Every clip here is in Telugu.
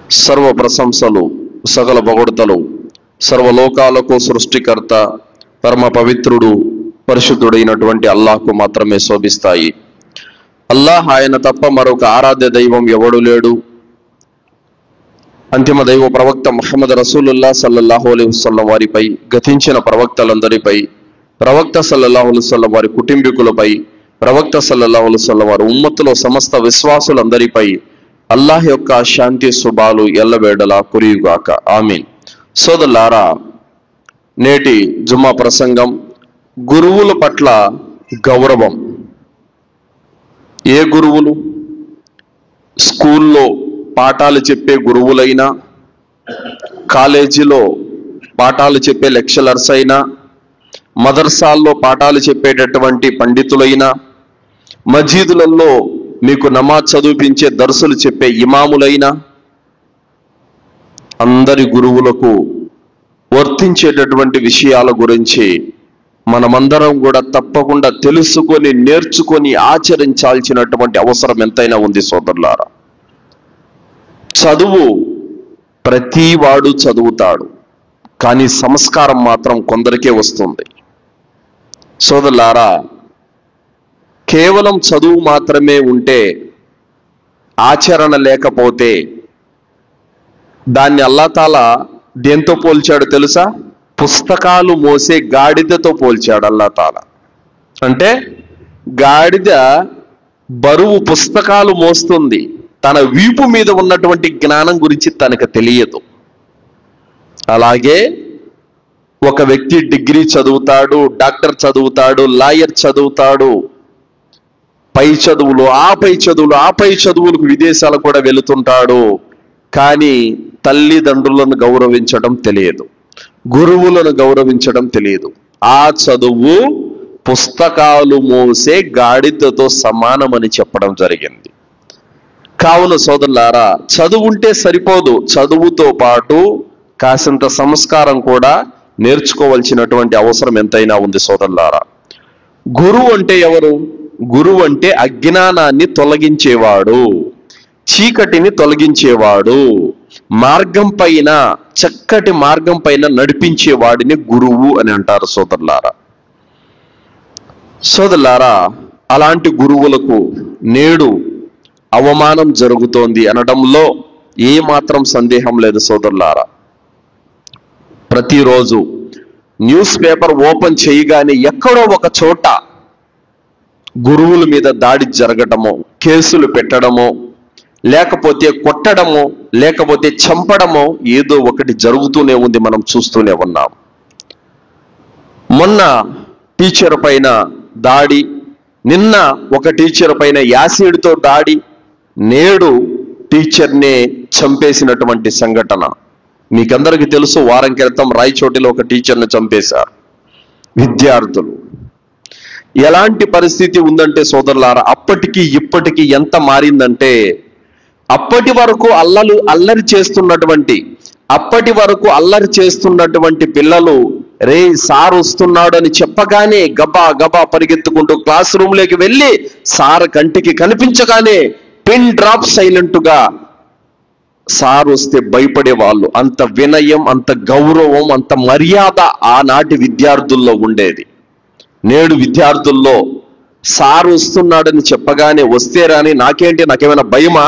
సర్వ ప్రశంసలు సకల పొగడ్తలు సర్వలోకాలకు సృష్టికర్త పరమ పవిత్రుడు పరిశుద్ధుడైనటువంటి అల్లాహ్కు మాత్రమే శోభిస్తాయి. అల్లాహ్ ఆయన తప్ప మరొక ఆరాధ్య దైవం ఎవడు లేడు. అంతిమ దైవ ప్రవక్త ముహమ్మద్ రసూలుల్లాహ్ సల్లల్లాహు అలైహి వసల్లం వారిపై, గతించిన ప్రవక్తలందరిపై, ప్రవక్త సల్లల్లాహు అలైహి వసల్లం వారి కుటుంబీకులపై, ప్రవక్త సల్లల్లాహు అలైహి వసల్లం వారి ఉమ్మత్తులో సమస్త విశ్వాసులందరిపై అల్లాహ్ యొక్క శాంతి శుభాలు ఎల్లవేళలా కురియుగాక. ఆమీన్. సోదరులారా, నేటి జుమ్మా ప్రసంగం గురువుల పట్ల గౌరవం. ఏ గురువులు? స్కూల్లో పాఠాలు చెప్పే గురువులైనా, కాలేజీలో పాఠాలు చెప్పే లెక్చరర్స్ అయినా, మదర్సాల్లో పాఠాలు చెప్పేటటువంటి పండితులైనా, మసీదులలో మీకు నమాజ్ చదివించే దర్సులు చెప్పే ఇమాములైనా, అందరి గురువులకు వర్తించేటటువంటి విషయాల గురించి మనమందరం కూడా తప్పకుండా తెలుసుకొని, నేర్చుకొని ఆచరించాల్సినటువంటి అవసరం ఎంతైనా ఉంది. సోదరులారా, చదువు ప్రతి వాడు చదువుతాడు, కానీ సంస్కారం మాత్రం కొందరికే వస్తుంది. సోదరులారా, కేవలం చదువు మాత్రమే ఉంటే, ఆచరణ లేకపోతే దాన్ని అల్లాహ్ తాలా దేంతో పోల్చాడు తెలుసా? పుస్తకాలు మోసే గాడిదతో పోల్చాడు అల్లాహ్ తాలా. అంటే గాడిద బరువు పుస్తకాలు మోస్తుంది, తన వీపు మీద ఉన్నటువంటి జ్ఞానం గురించి తనకు తెలియదు. అలాగే ఒక వ్యక్తి డిగ్రీ చదువుతాడు, డాక్టర్ చదువుతాడు, లాయర్ చదువుతాడు, పై చదువులు ఆ పై చదువులకు విదేశాలకు కూడా వెళుతుంటాడు, కానీ తల్లిదండ్రులను గౌరవించడం తెలియదు, గురువులను గౌరవించడం తెలియదు. ఆ చదువు పుస్తకాలు మోసే గాడిదతో సమానమని చెప్పడం జరిగింది. కావున సోదరులారా, చదువుంటే సరిపోదు, చదువుతో పాటు కాసింత సంస్కారం కూడా నేర్చుకోవాల్సినటువంటి అవసరం ఎంతైనా ఉంది. సోదరులారా, గురువు అంటే ఎవరు? గురువు అంటే అజ్ఞానాన్ని తొలగించేవాడు, చీకటిని తొలగించేవాడు, మార్గం పైన, చక్కటి మార్గం పైన నడిపించేవాడిని గురువు అని అంటారు. సోదరులారా, అలాంటి గురువులకు నేడు అవమానం జరుగుతోంది అనడంలో ఏ మాత్రం సందేహం లేదు. సోదరులారా, ప్రతిరోజు న్యూస్ పేపర్ ఓపెన్ చేయగానే ఎక్కడో ఒక చోట గురువుల మీద దాడి జరగటమో, కేసులు పెట్టడమో, లేకపోతే కొట్టడమో, లేకపోతే చంపడమో, ఏదో ఒకటి జరుగుతూనే ఉంది, మనం చూస్తూనే ఉన్నాం. మొన్న టీచర్ పైన దాడి, నిన్న ఒక టీచర్ పైన యాసిడ్తో దాడి, నేడు టీచర్నే చంపేసినటువంటి సంఘటన మీకందరికీ తెలుసు. వారం క్రితం రాయచోటిలో ఒక టీచర్ని చంపేశారు విద్యార్థులు. ఎలాంటి పరిస్థితి ఉందంటే సోదరులారా, అప్పటికి ఇప్పటికి ఎంత మారిందంటే, అప్పటి వరకు అల్లరి చేస్తున్నటువంటి పిల్లలు రే సార్ వస్తున్నాడు అని చెప్పగానే గబా గబా పరిగెత్తుకుంటూ క్లాస్ రూమ్లోకి వెళ్ళి సార్ కంటికి కనిపించగానే పిన్ డ్రాప్ సైలెంట్గా సార్ వస్తే భయపడేవాళ్ళు. అంత వినయం, అంత గౌరవం, అంత మర్యాద ఆనాటి విద్యార్థుల్లో ఉండేది. నేడు విద్యార్థుల్లో సార్ వస్తున్నాడని చెప్పగానే వస్తే రాని నాకేమైనా భయమా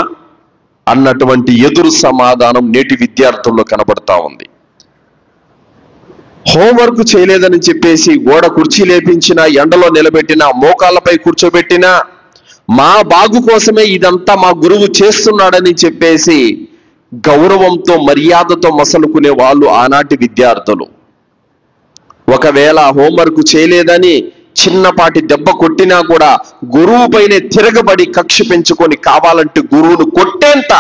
అన్నటువంటి ఎదురు సమాధానం నేటి విద్యార్థుల్లో కనబడతా ఉంది. హోంవర్క్ చేయలేదని చెప్పేసి గోడ కుర్చీ లేపించినా, ఎండలో నిలబెట్టినా, మోకాళ్ళపై కూర్చోబెట్టినా, మా బాగు కోసమే ఇదంతా మా గురువు చేస్తున్నాడని చెప్పేసి గౌరవంతో, మర్యాదతో మసలుకునే వాళ్ళు ఆనాటి విద్యార్థులు. ఒకవేళ హోంవర్క్ చేయలేదని చిన్నపాటి దెబ్బ కొట్టినా కూడా గురువు పైనే తిరగబడి కక్ష పెంచుకొని కావాలంటే గురువును కొట్టేంత,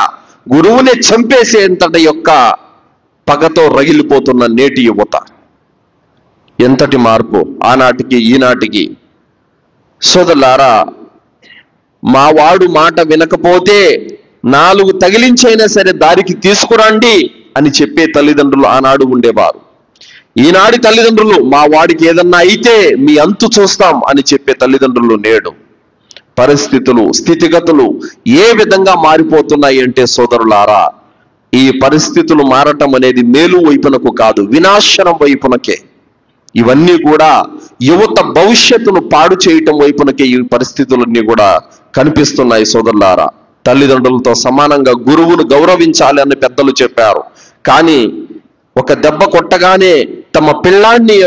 గురువునే చంపేసేంతటి యొక్క పగతో రగిలిపోతున్న నేటి యువత. ఎంతటి మార్పు ఆనాటికి ఈనాటికి. సోదరులారా, మా వాడు మాట వినకపోతే 4 తగిలించైనా సరే దారికి తీసుకురండి అని చెప్పే తల్లిదండ్రులు ఆనాడు ఉండేవారు. ఈనాటి తల్లిదండ్రులు మా వాడికి ఏదన్నా అయితే మీ అంతు చూస్తాం అని చెప్పే తల్లిదండ్రులు నేడు. పరిస్థితులు, స్థితిగతులు ఏ విధంగా మారిపోతున్నాయి అంటే సోదరులారా, ఈ పరిస్థితులు మారటం అనేది మేలు వైపునకు కాదు, వినాశనం వైపునకే. ఇవన్నీ కూడా యువత భవిష్యత్తును పాడు చేయటం వైపునకే ఈ పరిస్థితులన్నీ కూడా కనిపిస్తున్నాయి సోదరులారా. తల్లిదండ్రులతో సమానంగా గురువును గౌరవించాలి అని పెద్దలు చెప్పారు. కానీ ఒక దెబ్బ కొట్టగానే తమ పిల్లాన్ని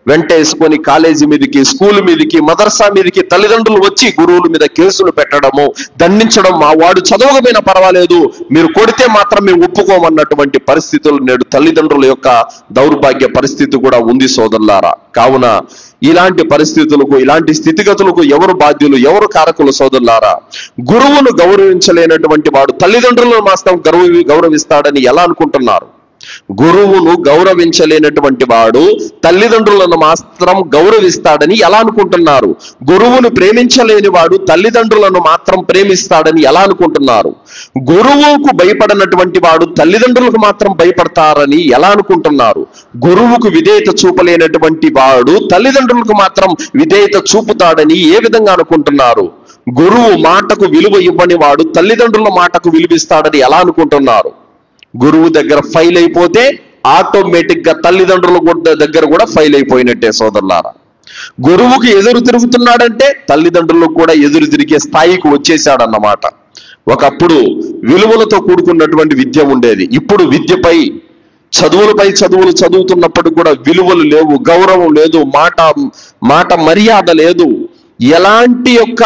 వెంటేసుకొని కాలేజీ మీదకి, స్కూల్ మీదకి, మదర్సా మీదకి తల్లిదండ్రులు వచ్చి గురువుల మీద కేసులు పెట్టడము, దండించడం, మా వాడు చదవకపోయినా పర్వాలేదు, మీరు కొడితే మాత్రం మేము ఒప్పుకోమన్నటువంటి పరిస్థితులు నేడు తల్లిదండ్రుల యొక్క దౌర్భాగ్య పరిస్థితి కూడా ఉంది సోదరులారా. కావున ఇలాంటి పరిస్థితులకు, ఇలాంటి స్థితిగతులకు ఎవరు బాధ్యులు, ఎవరు కారకులు సోదరులారా? గురువును గౌరవించలేనటువంటి వాడు తల్లిదండ్రులను మాత్రం గౌరవిస్తాడని ఎలా అనుకుంటున్నారు? గురువును గౌరవించలేనటువంటి వాడు తల్లిదండ్రులను మాత్రం గౌరవిస్తాడని ఎలా అనుకుంటున్నారు? గురువును ప్రేమించలేని వాడు తల్లిదండ్రులను మాత్రం ప్రేమిస్తాడని ఎలా అనుకుంటున్నారు? గురువుకు భయపడనటువంటి వాడు తల్లిదండ్రులకు మాత్రం భయపడతారని ఎలా అనుకుంటున్నారు? గురువుకు విధేయత చూపలేనటువంటి వాడు తల్లిదండ్రులకు మాత్రం విధేయత చూపుతాడని ఏ విధంగా అనుకుంటున్నారు? గురువు మాటకు విలువ ఇవ్వని వాడు తల్లిదండ్రుల మాటకు విలువిస్తాడని ఎలా అనుకుంటున్నారు? గురువు దగ్గర ఫైల్ అయిపోతే ఆటోమేటిక్ గా తల్లిదండ్రుల దగ్గర కూడా ఫైల్ అయిపోయినట్టే సోదరులారా. గురువుకి ఎదురు తిరుగుతున్నాడంటే తల్లిదండ్రులకు కూడా ఎదురు తిరిగే స్థాయికి వచ్చేసాడన్నమాట. ఒకప్పుడు విలువలతో కూడుకున్నటువంటి విద్య ఉండేది. ఇప్పుడు విద్యపై, చదువులపై చదువులు చదువుతున్నప్పుడు కూడా విలువలు లేవు, గౌరవం లేదు, మాట మర్యాద లేదు. ఎలాంటి యొక్క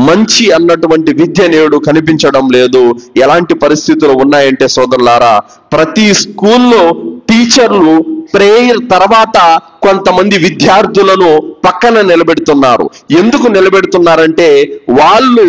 మంచి అన్నటువంటి విద్య నేడు కనిపించడం లేదు. ఎలాంటి పరిస్థితులు ఉన్నాయంటే సోదరులారా, ప్రతి స్కూల్లో టీచర్లు ప్రేయర్ తర్వాత కొంతమంది విద్యార్థులను పక్కన నిలబెడుతున్నారు. ఎందుకు నిలబెడుతున్నారంటే వాళ్ళు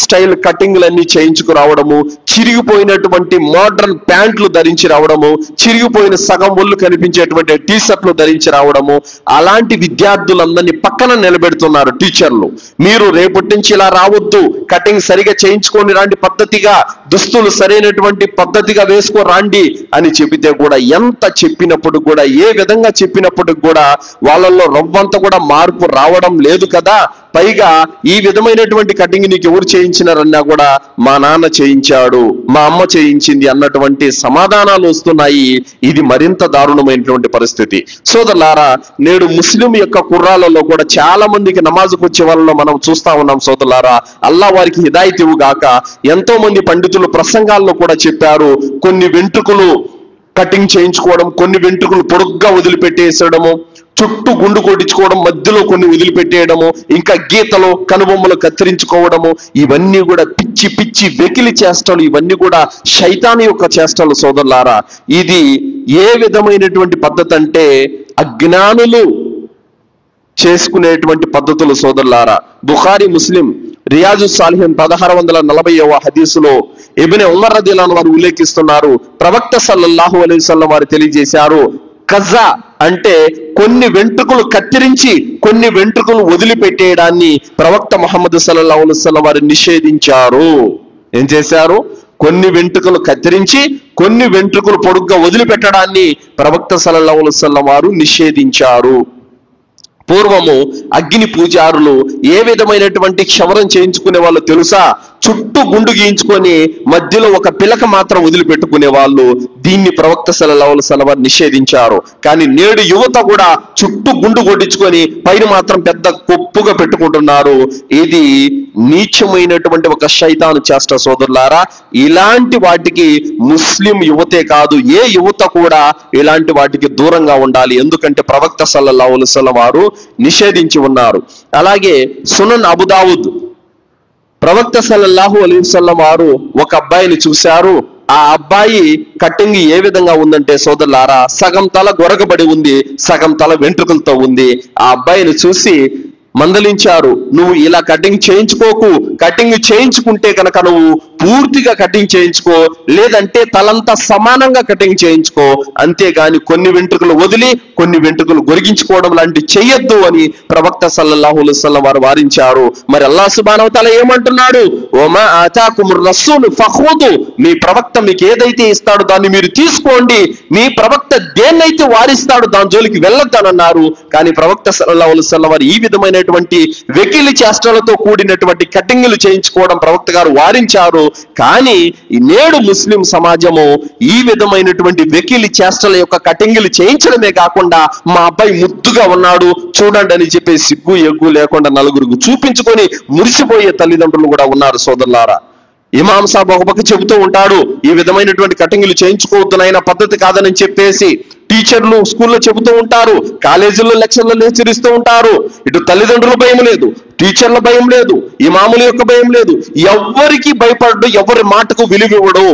స్టైల్ కటింగ్లన్నీ చేయించుకురావడము, చిరిగిపోయినటువంటి మోడర్న్ ప్యాంట్లు ధరించి రావడము, చిరిగిపోయిన సగం ఒళ్ళు కనిపించేటువంటి టీ షర్ట్లు ధరించి రావడము, అలాంటి విద్యార్థులందరినీ పక్కన నిలబెడుతున్నారు టీచర్లు. మీరు రేపటి నుంచి ఇలా రావద్దు, కటింగ్ సరిగా చేయించుకొని రాండి, పద్ధతిగా దుస్తులు సరైనటువంటి పద్ధతిగా వేసుకో రాండి అని చెబితే కూడా, ఎంత చెప్పినప్పుడు కూడా, ఏ విధంగా చెప్పినప్పుడు కూడా వాళ్ళల్లో రవ్వంత కూడా మార్పు రావడం లేదు కదా. పైగా ఈ విధమైనటువంటి కటింగ్ నీకు ఎవరు చేయించినారన్నా కూడా మా నాన్న చేయించాడు, మా అమ్మ చేయించింది అన్నటువంటి సమాధానాలు వస్తున్నాయి. ఇది మరింత దారుణమైనటువంటి పరిస్థితి సోదరులారా. నేడు ముస్లిం యొక్క కుర్రాలలో కూడా చాలా మందికి నమాజుకు వచ్చే వాళ్ళలో మనం చూస్తా ఉన్నాం సోదరులారా. అల్లా వారికి హిదాయత్ ఇవ్వుగాక. ఎంతో మంది పండితులు ప్రసంగాల్లో కూడా చెప్పారు, కొన్ని వెంట్రుకలు కటింగ్ చేయించుకోవడం, కొన్ని వెంట్రుకలు పొడుగ్గా వదిలిపెట్టేసడము, చుట్టూ గుండు కొట్టించుకోవడం, మధ్యలో కొన్ని వదిలిపెట్టేయడము, ఇంకా గీతలు, కనుబొమ్మలు కత్తిరించుకోవడము, ఇవన్నీ కూడా పిచ్చి పిచ్చి వెకిలి చేష్టలు, ఇవన్నీ కూడా శైతాను యొక్క చేష్టలు సోదరులారా. ఇది ఏ విధమైనటువంటి పద్ధతి అంటే అజ్ఞానులు చేసుకునేటువంటి పద్ధతులు సోదరులారా. బుఖారీ, ముస్లిం, రియాజు సాలిహిన్ 1640వ హదీసులో ఇబ్నే ఉమర్ రదియల్లాహు వారు ఉల్లేఖిస్తున్నారు, ప్రవక్త సల్లల్లాహు అలైహి వసల్లం వారు తెలియజేశారు, కజా అంటే కొన్ని వెంట్రుకలు కత్తిరించి కొన్ని వెంట్రుకలు వదిలిపెట్టేయడాన్ని ప్రవక్త ముహమ్మద్ సల్లల్లాహు అలైహి వసల్లం వారు నిషేధించారు. ఏం చేశారు? కొన్ని వెంట్రుకలు కత్తిరించి కొన్ని వెంట్రుకలు పొడుగ్గా వదిలిపెట్టడాన్ని ప్రవక్త సల్లల్లాహు అలైహి వసల్లం వారు నిషేధించారు. పూర్వము అగ్ని పూజారులు ఏ విధమైనటువంటి క్షవరం చేయించుకునే వాళ్ళు తెలుసా? చుట్టూ గుండు గీయించుకొని మధ్యలో ఒక పిలక మాత్రం వదిలిపెట్టుకునే వాళ్ళు. దీన్ని ప్రవక్త సల్లల్లాహు అలైహి వసల్లం వారు నిషేధించారు. కానీ నేడు యువత కూడా చుట్టూ గుండు కొట్టించుకొని పైన మాత్రం పెద్ద కొప్పుగా పెట్టుకుంటున్నారు. ఇది నీచమైనటువంటి ఒక శైతాను చేష్ట సోదరులారా. ఇలాంటి వాటికి ముస్లిం యువతే కాదు, ఏ యువత కూడా ఇలాంటి వాటికి దూరంగా ఉండాలి. ఎందుకంటే ప్రవక్త సల్లల్లాహు అలైహి వసల్లం వారు నిషేధించి ఉన్నారు. అలాగే సునన్ అబూదావుద్, ప్రవక్త సల్లల్లాహు అలైహి వసల్లం వారు ఒక అబ్బాయిని చూశారు. ఆ అబ్బాయి కటింగ్ ఏ విధంగా ఉందంటే సోదరులారా, సగం తల గొరగబడి ఉంది, సగం తల వెంట్రుకలతో ఉంది. ఆ అబ్బాయిని చూసి మందలించారు, నువ్వు ఇలా కటింగ్ చేయించుకోకు, కటింగ్ చేయించుకుంటే కనుక నువ్వు పూర్తిగా కటింగ్ చేయించుకో, లేదంటే తలంతా సమానంగా కటింగ్ చేయించుకో, అంతేగాని కొన్ని వెంట్రుకలు వదిలి కొన్ని వెంట్రుకలు గొరిగించుకోవడం లాంటి చెయ్యొద్దు అని ప్రవక్త సల్లల్లాహు అలైహి వసల్లం వారు వారించారు. మరి అల్లాహ్ సుబ్హానహు వ తఆలా ఏమంటున్నాడు? వమా ఆతాకుముర్ రసూలు ఫఖుదు, మీ ప్రవక్త మీకు ఏదైతే ఇస్తాడో దాన్ని మీరు తీసుకోండి, మీ ప్రవక్త దేన్నైతే వారిస్తాడో దాని జోలికి వెళ్ళొద్దన్నారు. కానీ ప్రవక్త సల్లల్లాహు అలైహి వసల్లం వారు ఈ విధమైన విధమైనటువంటి వెకిలి చేష్టలతో కూడినటువంటి కటింగ్లు చేయించుకోవడం ప్రవక్త గారు వారించారు. కానీ నేడు ముస్లిం సమాజము ఈ విధమైనటువంటి వెకిలి చేష్టల యొక్క కటింగ్లు చేయించడమే కాకుండా మా అబ్బాయి ముద్దుగా ఉన్నాడు చూడండి అని చెప్పి సిగ్గు ఎగ్గు లేకుండా నలుగురికి చూపించుకొని మురిసిపోయే తల్లిదండ్రులు కూడా ఉన్నారు సోదరులారా. ఇమాం సాబ్ ఒక పక్క చెబుతూ ఉంటాడు, ఈ విధమైనటువంటి కటింగ్లు చేయించుకోవద్దునైనా పద్ధతి కాదని చెప్పేసి. టీచర్లు స్కూల్లో చెబుతూ ఉంటారు, కాలేజీల్లో లెక్చర్లు హెచ్చరిస్తూ ఉంటారు. ఇటు తల్లిదండ్రుల భయం లేదు, టీచర్ల భయం లేదు, ఇమాముల యొక్క భయం లేదు, ఎవరికి భయపడ్డు, ఎవరి మాటకు విలువివ్వడు.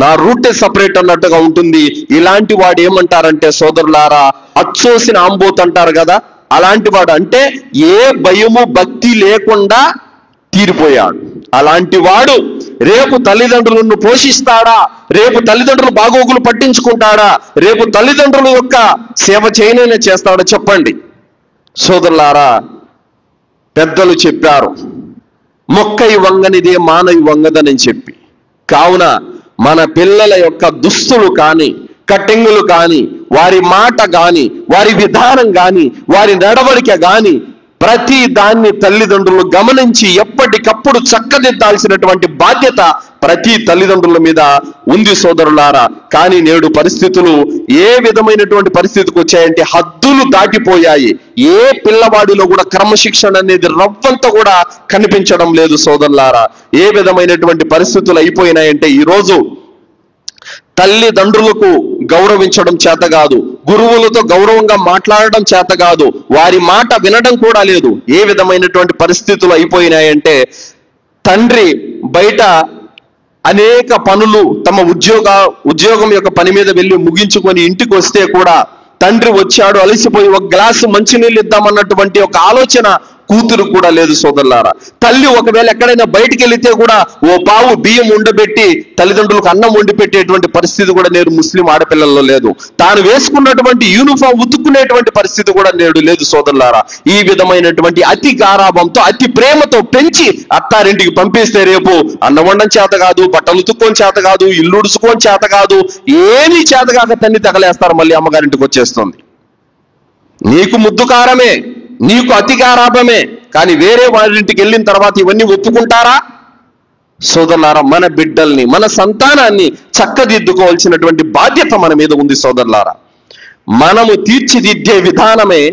నా రూటే సపరేట్ అన్నట్టుగా ఉంటుంది. ఇలాంటి వాడు ఏమంటారంటే సోదరులారా, అచ్చోసిన ఆంబోత్ అంటారు కదా, అలాంటి వాడు. అంటే ఏ భయము భక్తి లేకుండా తీరిపోయాడు. అలాంటి వాడు రేపు తల్లిదండ్రులను పోషిస్తాడా? రేపు తల్లిదండ్రులు బాగోగులు పట్టించుకుంటాడా? రేపు తల్లిదండ్రుల యొక్క సేవ చేయనైనా చేస్తాడా? చెప్పండి సోదరులారా. పెద్దలు చెప్పారు, మొక్కై వంగనిదే మానవి వంగదని చెప్పి. కావున మన పిల్లల యొక్క దుస్తులు కానీ, కటింగులు కానీ, వారి మాట కానీ, వారి విధానం కానీ, వారి నడవడిక కానీ ప్రతి దాన్ని తల్లిదండ్రులు గమనించి ఎప్పటికప్పుడు చక్కదిద్దాల్సినటువంటి బాధ్యత ప్రతి తల్లిదండ్రుల మీద ఉంది సోదరులారా. కానీ నేడు పరిస్థితులు ఏ విధమైనటువంటి పరిస్థితికి వచ్చాయంటే హద్దులు దాటిపోయాయి. ఏ పిల్లవాడిలో కూడా క్రమశిక్షణ అనేది రవ్వంత కూడా కనిపించడం లేదు సోదరులారా. ఏ విధమైనటువంటి పరిస్థితులు అయిపోయినాయంటే ఈరోజు తల్లిదండ్రులకు గౌరవించడం చేత కాదు, గురువులతో గౌరవంగా మాట్లాడడం చేత కాదు, వారి మాట వినడం కూడా లేదు. ఏ విధమైనటువంటి పరిస్థితులు అయిపోయినాయంటే తండ్రి బయట అనేక పనులు తమ ఉద్యోగం యొక్క పని మీద వెళ్ళి ముగించుకొని ఇంటికి వస్తే కూడా తండ్రి వచ్చాడు అలసిపోయి ఒక గ్లాసు మంచినీళ్ళు ఇద్దామన్నటువంటి ఒక ఆలోచన కూతురు కూడా లేదు సోదరులారా. తల్లి ఒకవేళ ఎక్కడైనా బయటికి వెళితే కూడా ఓ పావు బియ్యం ఉండబెట్టి తల్లిదండ్రులకు అన్నం వండి పెట్టేటువంటి పరిస్థితి కూడా నేడు ముస్లిం ఆడపిల్లల్లో లేదు. తాను వేసుకున్నటువంటి యూనిఫామ్ ఉతుక్కునేటువంటి పరిస్థితి కూడా నేడు లేదు సోదరులారా. ఈ విధమైనటువంటి అతి గారాభంతో అతి ప్రేమతో పెంచి అత్తారింటికి పంపిస్తే రేపు అన్నం వండడం చేత కాదు, బట్టలు ఉతుక్కొని చేత కాదు, ఇల్లు ఉడుచుకొని చేత కాదు, ఏమీ చేత కాక తన్ని తగలేస్తారు. మళ్ళీ అమ్మగారింటికి వచ్చేస్తుంది. నీకు ముద్దు కారమే, నీకు అతిగారాభమే, కానీ వేరే వారింటికి వెళ్ళిన తర్వాత ఇవన్నీ ఒప్పుకుంటారా? సోదరులారా, మన బిడ్డల్ని, మన సంతానాన్ని చక్కదిద్దుకోవాల్సినటువంటి బాధ్యత మన మీద ఉంది సోదరులారా. మనము తీర్చిదిద్దే విధానమే,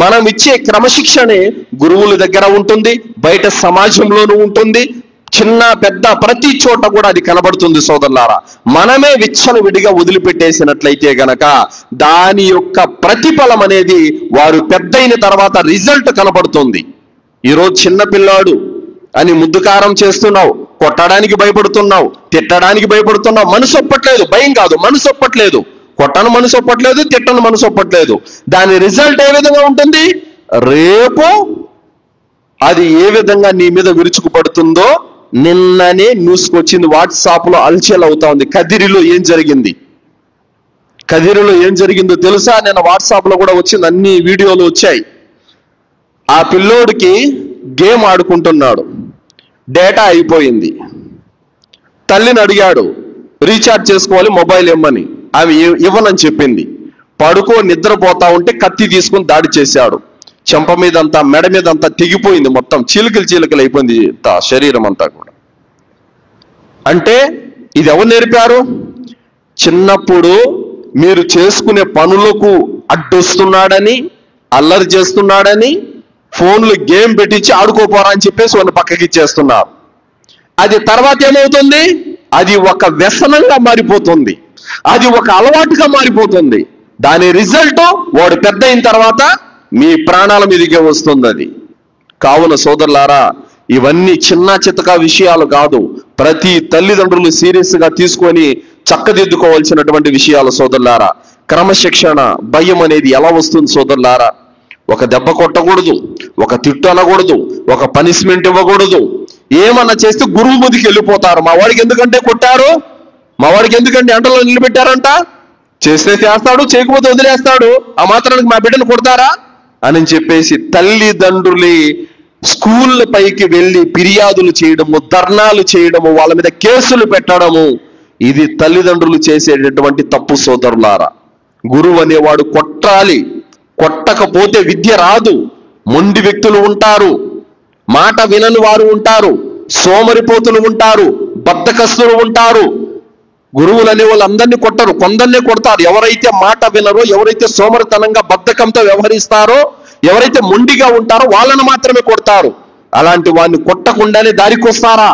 మనం ఇచ్చే క్రమశిక్షణే గురువుల దగ్గర ఉంటుంది, బయట సమాజంలోనూ ఉంటుంది, చిన్న పెద్ద ప్రతి చోట కూడా అది కనబడుతుంది సోదరులారా. మనమే విచ్చలవిడిగా వదిలిపెట్టేసినట్లయితే గనక దాని యొక్క ప్రతిఫలం అనేది వారు పెద్దయిన తర్వాత రిజల్ట్ కనబడుతుంది. ఈరోజు చిన్న పిల్లాడు అని ముద్దుకారం చేస్తున్నావు, కొట్టడానికి భయపడుతున్నావు, తిట్టడానికి భయపడుతున్నావు, మనసు ఒప్పట్లేదు. భయం కాదు, మనసు ఒప్పట్లేదు. కొట్టను మనసు ఒప్పట్లేదు, తిట్టను మనసు ఒప్పట్లేదు. దాని రిజల్ట్ ఏ విధంగా ఉంటుంది? రేపు అది ఏ విధంగా నీ మీద విరుచుకుపడుతుందో నిన్ననే న్యూస్కొచ్చింది, వాట్సాప్ లో అల్చల్ అవుతా ఉంది. కదిరిలో ఏం జరిగింది, కదిరిలో ఏం జరిగిందో తెలుసా? నేను వాట్సాప్ లో కూడా వచ్చింది, అన్ని వీడియోలు వచ్చాయి. ఆ పిల్లోడికి గేమ్ ఆడుకుంటున్నాడు, డేటా అయిపోయింది. తల్లిని అడిగాడు రీఛార్జ్ చేసుకోవాలి మొబైల్ ఇమ్మని, అవి ఇవ్వనని చెప్పింది. పడుకో నిద్రపోతా ఉంటే కత్తి తీసుకుని దాడి చేశాడు. చెంప మీదంతా, మెడ మీదంతా తెగిపోయింది, మొత్తం చీలికలు అయిపోయింది శరీరం అంతా కూడా. అంటే ఇది ఎవరు నేర్పారు? చిన్నప్పుడు మీరు చేసుకునే పనులకు అడ్డొస్తున్నాడని, అల్లరి చేస్తున్నాడని ఫోన్లు గేమ్ పెట్టించి ఆడుకోపోరా అని చెప్పేసి వాడిని పక్కకి ఇచ్చేస్తున్నారు. అది తర్వాత ఏమవుతుంది? అది ఒక వ్యసనంగా మారిపోతుంది, అది ఒక అలవాటుగా మారిపోతుంది. దాని రిజల్ట్ వాడు పెద్ద అయిన తర్వాత మీ ప్రాణాల మీదకే వస్తుంది అది. కావున సోదరులారా, ఇవన్నీ చిన్న చితక విషయాలు కాదు, ప్రతి తల్లిదండ్రులు సీరియస్ గా తీసుకొని చక్కదిద్దుకోవాల్సినటువంటి విషయాలు సోదరులారా. క్రమశిక్షణ, భయం అనేది ఎలా వస్తుంది సోదరులారా? ఒక దెబ్బ కొట్టకూడదు, ఒక తిట్టు అనకూడదు, ఒక పనిష్మెంట్ ఇవ్వకూడదు. ఏమన్నా చేస్తే గురువు ముందుకు వెళ్ళిపోతారు. మా వాడికి ఎందుకంటే కొట్టారు, మా వాడికి ఎందుకంటే ఎండలో నిలబెట్టారంట, చేస్తే చేస్తాడు, చేయకపోతే వదిలేస్తాడు, ఆ మాత్రానికి మా బిడ్డను కొడతారా అని చెప్పేసి తల్లిదండ్రులు స్కూళ్ళ పైకి వెళ్ళి ఫిర్యాదులు చేయడము, ధర్నాలు చేయడము, వాళ్ళ మీద కేసులు పెట్టడము, ఇది తల్లిదండ్రులు చేసేటటువంటి తప్పు సోదరులారా. గురువు అనేవాడు కొట్టాలి, కొట్టకపోతే విద్య రాదు. మొండి వ్యక్తులు ఉంటారు, మాట వినని వారు ఉంటారు, సోమరిపోతులు ఉంటారు, బద్ధకస్తులు ఉంటారు. గురువులు అనే వాళ్ళందరినీ కొట్టరు, కొందరినే కొడతారు. ఎవరైతే మాట వినరో, ఎవరైతే సోమరితనంగా బద్ధకంతో వ్యవహరిస్తారో, ఎవరైతే మొండిగా ఉంటారో వాళ్ళను మాత్రమే కొడతారు. అలాంటి వాడిని కొట్టకుండానే దారికి వస్తారా?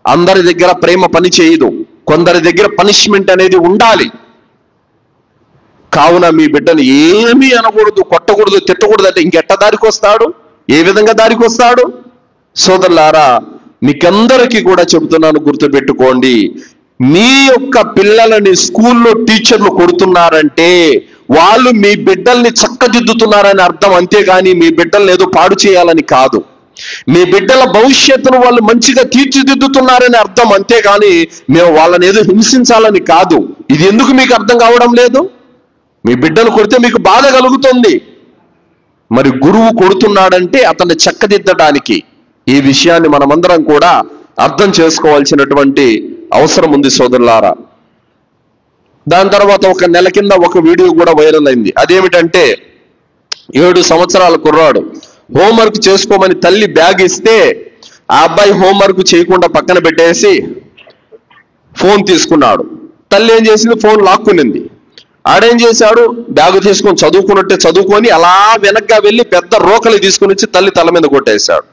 అందరి దగ్గర ప్రేమ పని చేయదు, కొందరి దగ్గర పనిష్మెంట్ అనేది ఉండాలి. కావున మీ బిడ్డను ఏమీ అనకూడదు, కొట్టకూడదు, తిట్టకూడదు. అంటే ఇంకెట్ట దారికి వస్తాడు? ఏ విధంగా దారికి వస్తాడు? సోదరులారా, మీకందరికీ కూడా చెబుతున్నాను, గుర్తుపెట్టుకోండి. మీ యొక్క పిల్లలని స్కూల్లో టీచర్లు కొడుతున్నారంటే వాళ్ళు మీ బిడ్డల్ని చక్కదిద్దుతున్నారని అర్థం, అంతేగాని మీ బిడ్డల్ని ఏదో పాడు చేయాలని కాదు. మీ బిడ్డల భవిష్యత్తును వాళ్ళు మంచిగా తీర్చిదిద్దుతున్నారని అర్థం, అంతేగాని మేము వాళ్ళని ఏదో హింసించాలని కాదు. ఇది ఎందుకు మీకు అర్థం కావడం లేదు? మీ బిడ్డను కొడితే మీకు బాధ కలుగుతుంది. మరి గురువు కొడుతున్నాడంటే అతన్ని చక్కదిద్దడానికి. ఈ విషయాన్ని మనమందరం కూడా అర్థం చేసుకోవాల్సినటువంటి అవసరం ఉంది సోదరులారా. దాని తర్వాత ఒక నెల కింద ఒక వీడియో కూడా వైరల్ అయింది. అదేమిటంటే 7 సంవత్సరాల కుర్రాడు హోంవర్క్ చేసుకోమని తల్లి బ్యాగ్ ఇస్తే ఆ అబ్బాయి హోంవర్క్ చేయకుండా పక్కన పెట్టేసి ఫోన్ తీసుకున్నాడు. తల్లి ఏం చేసింది? ఫోన్ లాక్కునింది. ఆడేం చేశాడు? బ్యాగు తీసుకొని చదువుకున్నట్టే చదువుకొని అలా వెనక్గా వెళ్ళి పెద్ద రోకలి తీసుకుని వచ్చి తల్లి తల మీద కొట్టేశాడు.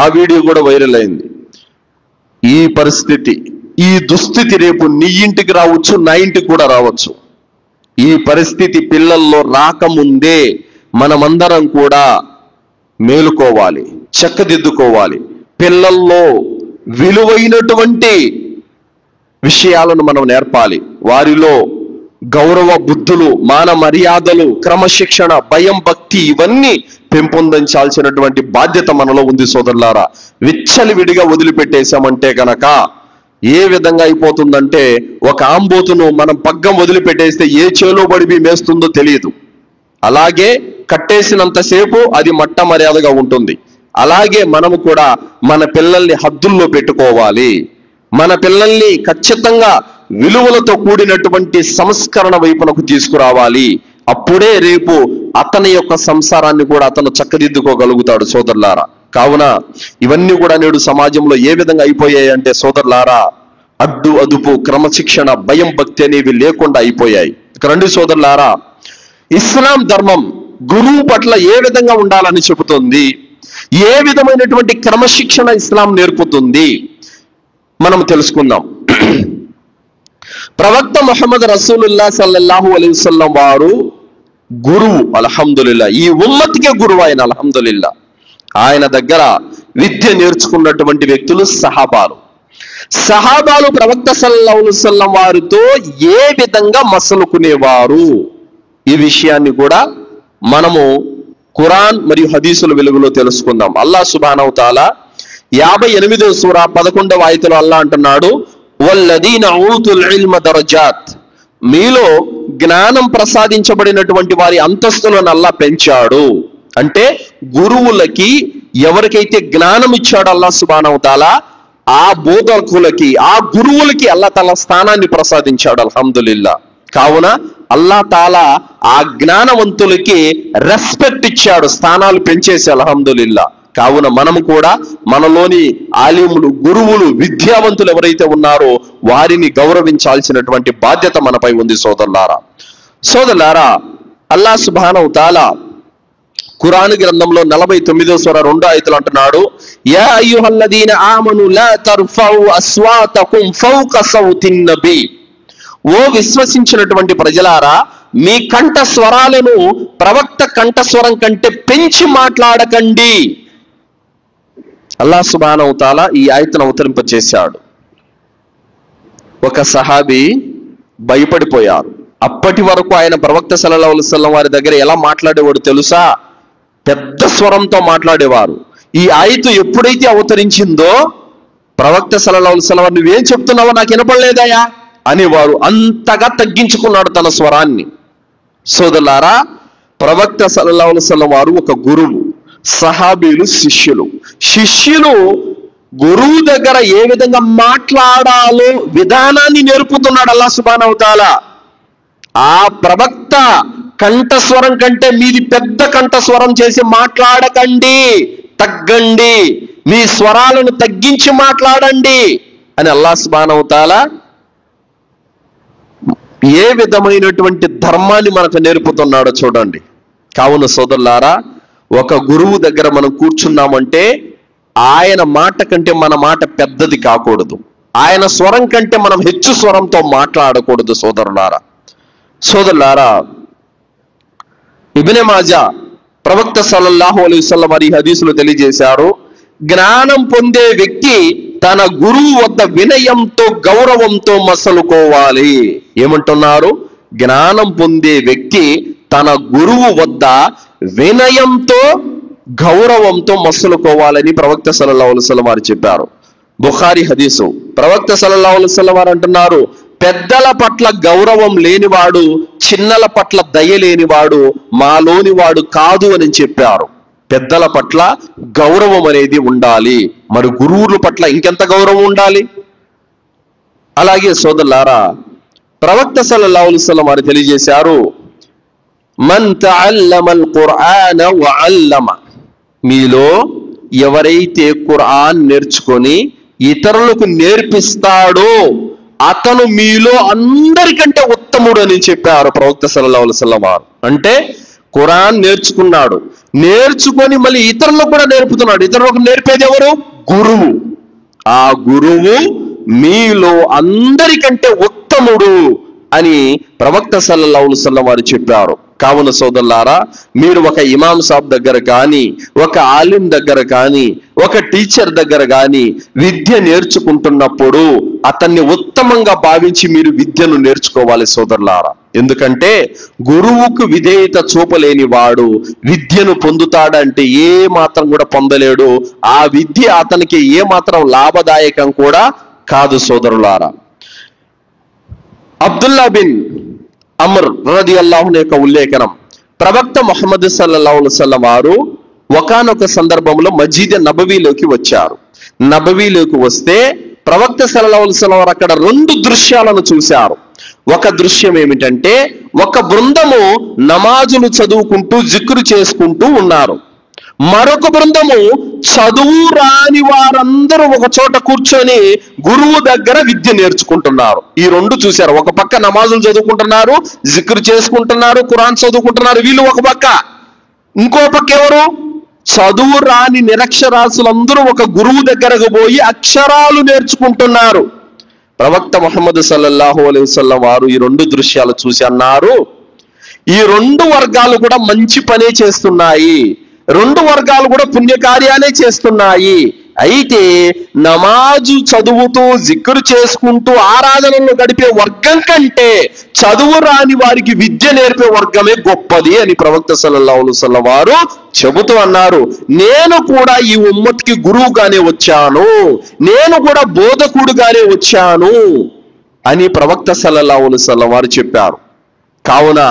ఆ వీడియో కూడా వైరల్ అయింది. ఈ పరిస్థితి, ఈ దుస్థితి రేపు నీ ఇంటికి రావచ్చు, నా ఇంటికి కూడా రావచ్చు. ఈ పరిస్థితి పిల్లల్లో రాకముందే మనమందరం కూడా మేలుకోవాలి, చక్కదిద్దుకోవాలి. పిల్లల్లో విలువైనటువంటి విషయాలను మనం నేర్పాలి. వారిలో గౌరవ బుద్ధులు, మాన మర్యాదలు, క్రమశిక్షణ, భయం, భక్తి ఇవన్నీ పెంపొందించాల్సినటువంటి బాధ్యత మనలో ఉంది సోదరులారా. విచ్చలివిడిగా వదిలిపెట్టేశామంటే కనుక ఏ విధంగా అయిపోతుందంటే, ఒక ఆంబోతును మనం పగ్గం వదిలిపెట్టేస్తే ఏ చేలో బడిబి మేస్తుందో తెలియదు. అలాగే కట్టేసినంతసేపు అది మట్ట మర్యాదగా ఉంటుంది. అలాగే మనము కూడా మన పిల్లల్ని హద్దుల్లో పెట్టుకోవాలి. మన పిల్లల్ని ఖచ్చితంగా విలువలతో కూడినటువంటి సంస్కరణ వైపునకు తీసుకురావాలి. అప్పుడే రేపు అతని యొక్క సంసారాన్ని కూడా అతను చక్కదిద్దుకోగలుగుతాడు సోదరులారా. కావున ఇవన్నీ కూడా నేడు సమాజంలో ఏ విధంగా అయిపోయాయి అంటే సోదరులారా, అడ్డు అదుపు, క్రమశిక్షణ, భయం, భక్తి అనేవి లేకుండా అయిపోయాయి. ఇక రండి సోదరులారా, ఇస్లాం ధర్మం గురువు పట్ల ఏ విధంగా ఉండాలని చెబుతుంది, ఏ విధమైనటువంటి క్రమశిక్షణ ఇస్లాం నేర్పుతుంది మనం తెలుసుకుందాం. ప్రవక్త ముహమ్మద్ రసూలుల్లాహ్ సల్లల్లాహు అలైహి వసల్లం వారు గురువు. అల్హమ్దులిల్లా, ఈ ఉమ్మతికే గురువు ఆయన. అల్హమ్దులిల్లా, ఆయన దగ్గర విద్య నేర్చుకున్నటువంటి వ్యక్తులు సహాబాలు. సహాబాలు ప్రవక్త సల్లల్లాహు అలైహి వసల్లం వారితో ఏ విధంగా మసలుకునేవారు, ఈ విషయాన్ని కూడా మనము ఖురాన్ మరియు హదీసుల వెలుగులో తెలుసుకుందాం. అల్లాహ్ సుబ్హానహు తఆలా 58వ సూర 11వ ఆయతలో అల్లాహ్ అంటున్నాడు, వల్లదీన ఊతుల్ ఇల్మ దరజాత్, మీలో జ్ఞానం ప్రసాదించబడినటువంటి వారి అంతస్తులను అల్లాహ్ పెంచాడు. అంటే గురువులకి ఎవరికైతే జ్ఞానం ఇచ్చాడో అల్లాహ్ సుబ్హానహు తఆలా, ఆ బోధకులకి, ఆ గురువులకి అల్లాహ్ తన స్థానాన్ని ప్రసాదించాడు. అల్హమ్దులిల్లా. కావున అల్లాహ్ తాలా ఆ జ్ఞానవంతులకి రెస్పెక్ట్ ఇచ్చాడు, స్థానాలు పెంచేసి. అల్హమ్దులిల్లా. కావున మనము కూడా మనలోని ఆలిములు, గురువులు, విద్యావంతులు ఎవరైతే ఉన్నారో వారిని గౌరవించాల్సినటువంటి బాధ్యత మనపై ఉంది సోదరులారా. సోదరులారా, అల్లాహ్ సుబ్హానహు తఆలా ఖురాన్ గ్రంథంలో 49వ సూర 2వ ఆయతలో అంటున్నాడు, యా అయ్యుహల్లదీన ఆమను లా తర్ఫౌ అస్వాతకుం ఫౌక సౌతిన్ నబీ, ఓ విశ్వసించినటువంటి ప్రజలారా, మీ కంఠ స్వరాలను ప్రవక్త కంఠస్వరం కంటే పెంచి మాట్లాడకండి. అల్లాహ్ సుబ్హానహు తఆలా ఈ ఆయతను అవతరింపచేశాడు. ఒక సహాబీ భయపడిపోయారు. అప్పటి వరకు ఆయన ప్రవక్త సల్లల్లాహు అలైహి వసల్లం వారి దగ్గర ఎలా మాట్లాడేవాడు తెలుసా? పెద్ద స్వరంతో మాట్లాడేవారు. ఈ ఆయతు ఎప్పుడైతే అవతరించిందో ప్రవక్త సల్లల్లాహు అలైహి వసల్లం, నువ్వేం చెప్తున్నావో నాకు వినపడలేదయా అనేవారు. అంతగా తగ్గించుకున్నాడు తన స్వరాన్ని. సోదరులారా, ప్రవక్త సల్లల్లాహు అలైహి వసల్లం వారు ఒక గురువు, సహాబీలు శిష్యులు. శిష్యులు గురువు దగ్గర ఏ విధంగా మాట్లాడాలో విధానాన్ని నేర్పుతున్నాడు అల్లాహ్ సుబ్హానహు తఆలా. ఆ ప్రవక్త కంఠస్వరం కంటే మీది పెద్ద కంఠస్వరం చేసి మాట్లాడకండి, తగ్గండి, మీ స్వరాలను తగ్గించి మాట్లాడండి అని అల్లాహ్ సుబ్హానహు తఆలా ఏ విధమైనటువంటి ధర్మాన్ని మనకు నేర్పుతున్నాడో చూడండి. కావున సోదరులారా, ఒక గురువు దగ్గర మనం కూర్చున్నామంటే ఆయన మాట కంటే మన మాట పెద్దది కాకూడదు, ఆయన స్వరం కంటే మనం హెచ్చు స్వరంతో మాట్లాడకూడదు. సోదరులారా, ఇబ్నే మాజా ప్రవక్త సల్లల్లాహు అలైహి వసల్లం వారి హదీసులో తెలియజేశారు, జ్ఞానం పొందే వ్యక్తి తన గురువు వద్ద వినయంతో గౌరవంతో మసలుకోవాలి. ఏమంటున్నారు? జ్ఞానం పొందే వ్యక్తి తన గురువు వద్ద వినయంతో గౌరవంతో మసలుకోవాలని ప్రవక్త సల్లల్లాహు అలైహి వసల్లం వారు చెప్పారు. బుఖారీ హదీసు. ప్రవక్త సల్లల్లాహు అలైహి వసల్లం వారు అంటున్నారు, పెద్దల పట్ల గౌరవం లేనివాడు, చిన్నల పట్ల దయ లేనివాడు మాలోని వాడు కాదు అని చెప్పారు. పెద్దల పట్ల గౌరవం అనేది ఉండాలి, మరి గురువుల పట్ల ఇంకెంత గౌరవం ఉండాలి. అలాగే సోదరులారా, ప్రవక్త సల్లల్లాహు అలైహి వసల్లం వారు తెలియజేశారు, మన్ తఅల్లమల్ ఖుర్ఆన వఅల్లమ, మీలో ఎవరైతే ఖుర్ఆన్ నేర్చుకొని ఇతరులకు నేర్పిస్తాడో అతను మీలో అందరికంటే ఉత్తముడు అని చెప్పారు ప్రవక్త సల్లల్లాహు అలైహి వసల్లం వారు. అంటే ఖురాన్ నేర్చుకున్నాడు, నేర్చుకొని మళ్ళీ ఇతరులకు కూడా నేర్పుతున్నాడు. ఇతరులకు నేర్పేది ఎవరు? గురువు. ఆ గురువు మీలో అందరికంటే ఉత్తముడు అని ప్రవక్త సల్లల్లాహు అలైహి వసల్లం వారు చెప్పారు. కావున సోదరులారా, మీరు ఒక ఇమాం సాబ్ దగ్గర కానీ, ఒక ఆలిం దగ్గర కానీ, ఒక టీచర్ దగ్గర కానీ విద్య నేర్చుకుంటున్నప్పుడు అతన్ని ఉత్తమంగా భావించి మీరు విద్యను నేర్చుకోవాలి సోదరులారా. ఎందుకంటే గురువుకు విధేయత చూపలేని వాడు విద్యను పొందుతాడంటే ఏ మాత్రం కూడా పొందలేడు. ఆ విద్య అతనికి ఏ మాత్రం లాభదాయకం కూడా కాదు సోదరులారా. అబ్దుల్లా బిన్ అమర్ రదియల్లాహు అన్హు యొక్క ఉల్లేఖనం, ప్రవక్త ముహమ్మద్ సల్లల్లాహు అలైహి వసల్లం వారు ఒకానొక సందర్భంలో మస్జిద్ నబవీలోకి వచ్చారు. నబవీలోకి వస్తే ప్రవక్త సల్లల్లాహు అలైహి వసల్లం వారు అక్కడ రెండు దృశ్యాలను చూశారు. ఒక దృశ్యం ఏమిటంటే, ఒక బృందము నమాజులు చదువుకుంటూ జిక్రు చేసుకుంటూ ఉన్నారు. మరొక బృందము చదువు రాని వారందరూ ఒక చోట కూర్చొని గురువు దగ్గర విద్య నేర్చుకుంటున్నారు. ఈ రెండు చూశారు. ఒక పక్క నమాజులు చదువుకుంటున్నారు, జిక్రు చేసుకుంటున్నారు, ఖురాన్ చదువుకుంటున్నారు వీళ్ళు ఒక పక్క. ఇంకో పక్క ఎవరు? చదువు రాని నిరక్షరాస్యులందరూ ఒక గురువు దగ్గరకు పోయి అక్షరాలు నేర్చుకుంటున్నారు. ప్రవక్త ముహమ్మద్ సల్లల్లాహు అలైహి వసల్లం వారు ఈ రెండు దృశ్యాలు చూసి అన్నారు, ఈ రెండు వర్గాలు కూడా మంచి పనే చేస్తున్నాయి, రెండు వర్గాలు కూడా పుణ్యకార్యాలే చేస్తున్నాయి. అయితే నమాజు చదువుతూ జిక్రు చేసుకుంటూ ఆరాధనలో గడిపే వర్గం కంటే చదువు రాని వారికి విద్య నేర్పే వర్గమే గొప్పది అని ప్రవక్త సల్లల్లాహు అలైహి వసల్లం వారు చెబుతూ అన్నారు. నేను కూడా ఈ ఉమ్మత్కి గురువుగానే వచ్చాను, నేను కూడా బోధకుడుగానే వచ్చాను అని ప్రవక్త సల్లల్లాహు అలైహి వసల్లం వారు చెప్పారు. కావున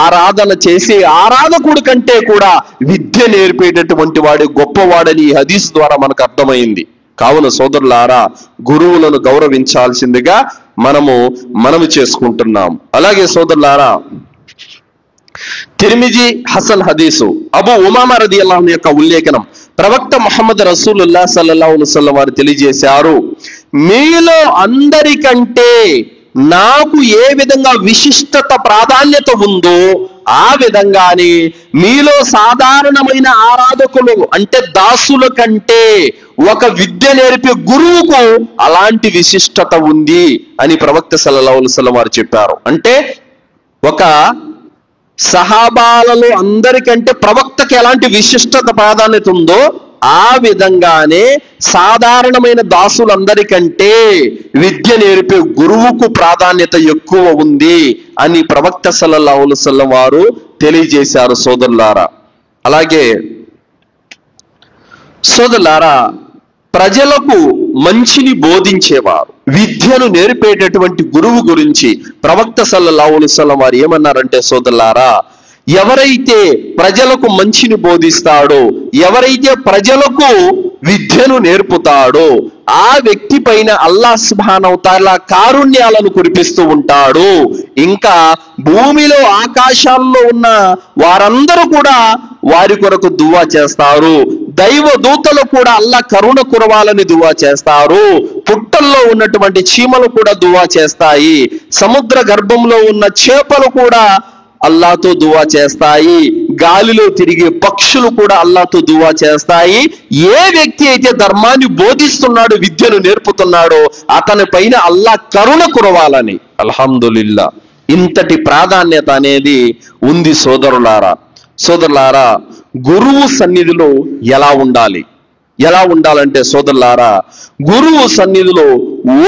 ఆరాధన చేసే ఆరాధకుడు కంటే కూడా విద్య నేర్పేటటువంటి వాడు గొప్పవాడని ఈ హదీస్ ద్వారా మనకు అర్థమైంది. కావున సోదరులారా, గురువులను గౌరవించాల్సిందిగా మనము చేసుకుంటున్నాం. అలాగే సోదరులారా, తిర్మిజీ హసన్ హదీసు అబూ ఉమామా రదియల్లాహు అన్హు యొక్క ఉల్లేఖనం, ప్రవక్త ముహమ్మద్ రసూలుల్లాహ్ సల్లల్లాహు అలైహి వసల్లం వారు తెలియజేశారు, మీలో అందరికంటే నాకు ఏ విధంగా విశిష్టత ప్రాధాన్యత ఉందో ఆ విధంగానే మీలో సాధారణమైన ఆరాధకులు అంటే దాసుల కంటే ఒక విద్య నేర్పే గురువుకు అలాంటి విశిష్టత ఉంది అని ప్రవక్త సల్లల్లాహు అలైహి వసల్లం వారు చెప్పారు. అంటే ఒక సహాబాలలో అందరికంటే ప్రవక్తకి ఎలాంటి విశిష్టత ప్రాధాన్యత ఉందో ఆ విధంగానే సాధారణమైన దాసులందరికంటే విద్య నేర్పే గురువుకు ప్రాధాన్యత ఎక్కువ ఉంది అని ప్రవక్త సల్లల్లాహు అలైహి వసల్లం వారు తెలియజేశారు సోదరులారా. అలాగే సోదరులారా, ప్రజలకు మంచిని బోధించేవారు, విద్యను నేర్పేటటువంటి గురువు గురించి ప్రవక్త సల్లల్లాహు అలైహి వసల్లం వారు ఏమన్నారంటే సోదరులారా, ఎవరైతే ప్రజలకు మంచిని బోధిస్తాడో, ఎవరైతే ప్రజలకు విద్యను నేర్పుతాడో ఆ వ్యక్తి పైన అల్లాహ్ సుబ్హానహు తఆలా కారుణ్యాలను కురిపిస్తూ ఉంటాడు. ఇంకా భూమిలో ఆకాశాల్లో ఉన్న వారందరూ కూడా వారి కొరకు దువా చేస్తారు. దైవ దూతలు కూడా అల్లా కరుణ కురవాలని దువా చేస్తారు. పుట్టల్లో ఉన్నటువంటి చీమలు కూడా దువా చేస్తాయి. సముద్ర గర్భంలో ఉన్న చేపలు కూడా అల్లాతో దువా చేస్తాయి. గాలిలో తిరిగే పక్షులు కూడా అల్లాతో దువా చేస్తాయి. ఏ వ్యక్తి అయితే ధర్మాన్ని బోధిస్తున్నాడో, విద్యను నేర్పుతున్నాడో, అతని పైన అల్లా కరుణ కురవాలని. అల్హమ్దులిల్లా, ఇంతటి ప్రాధాన్యత అనేది ఉంది సోదరులారా. గురువు సన్నిధిలో ఎలా ఉండాలి? ఎలా ఉండాలంటే సోదరులారా, గురువు సన్నిధిలో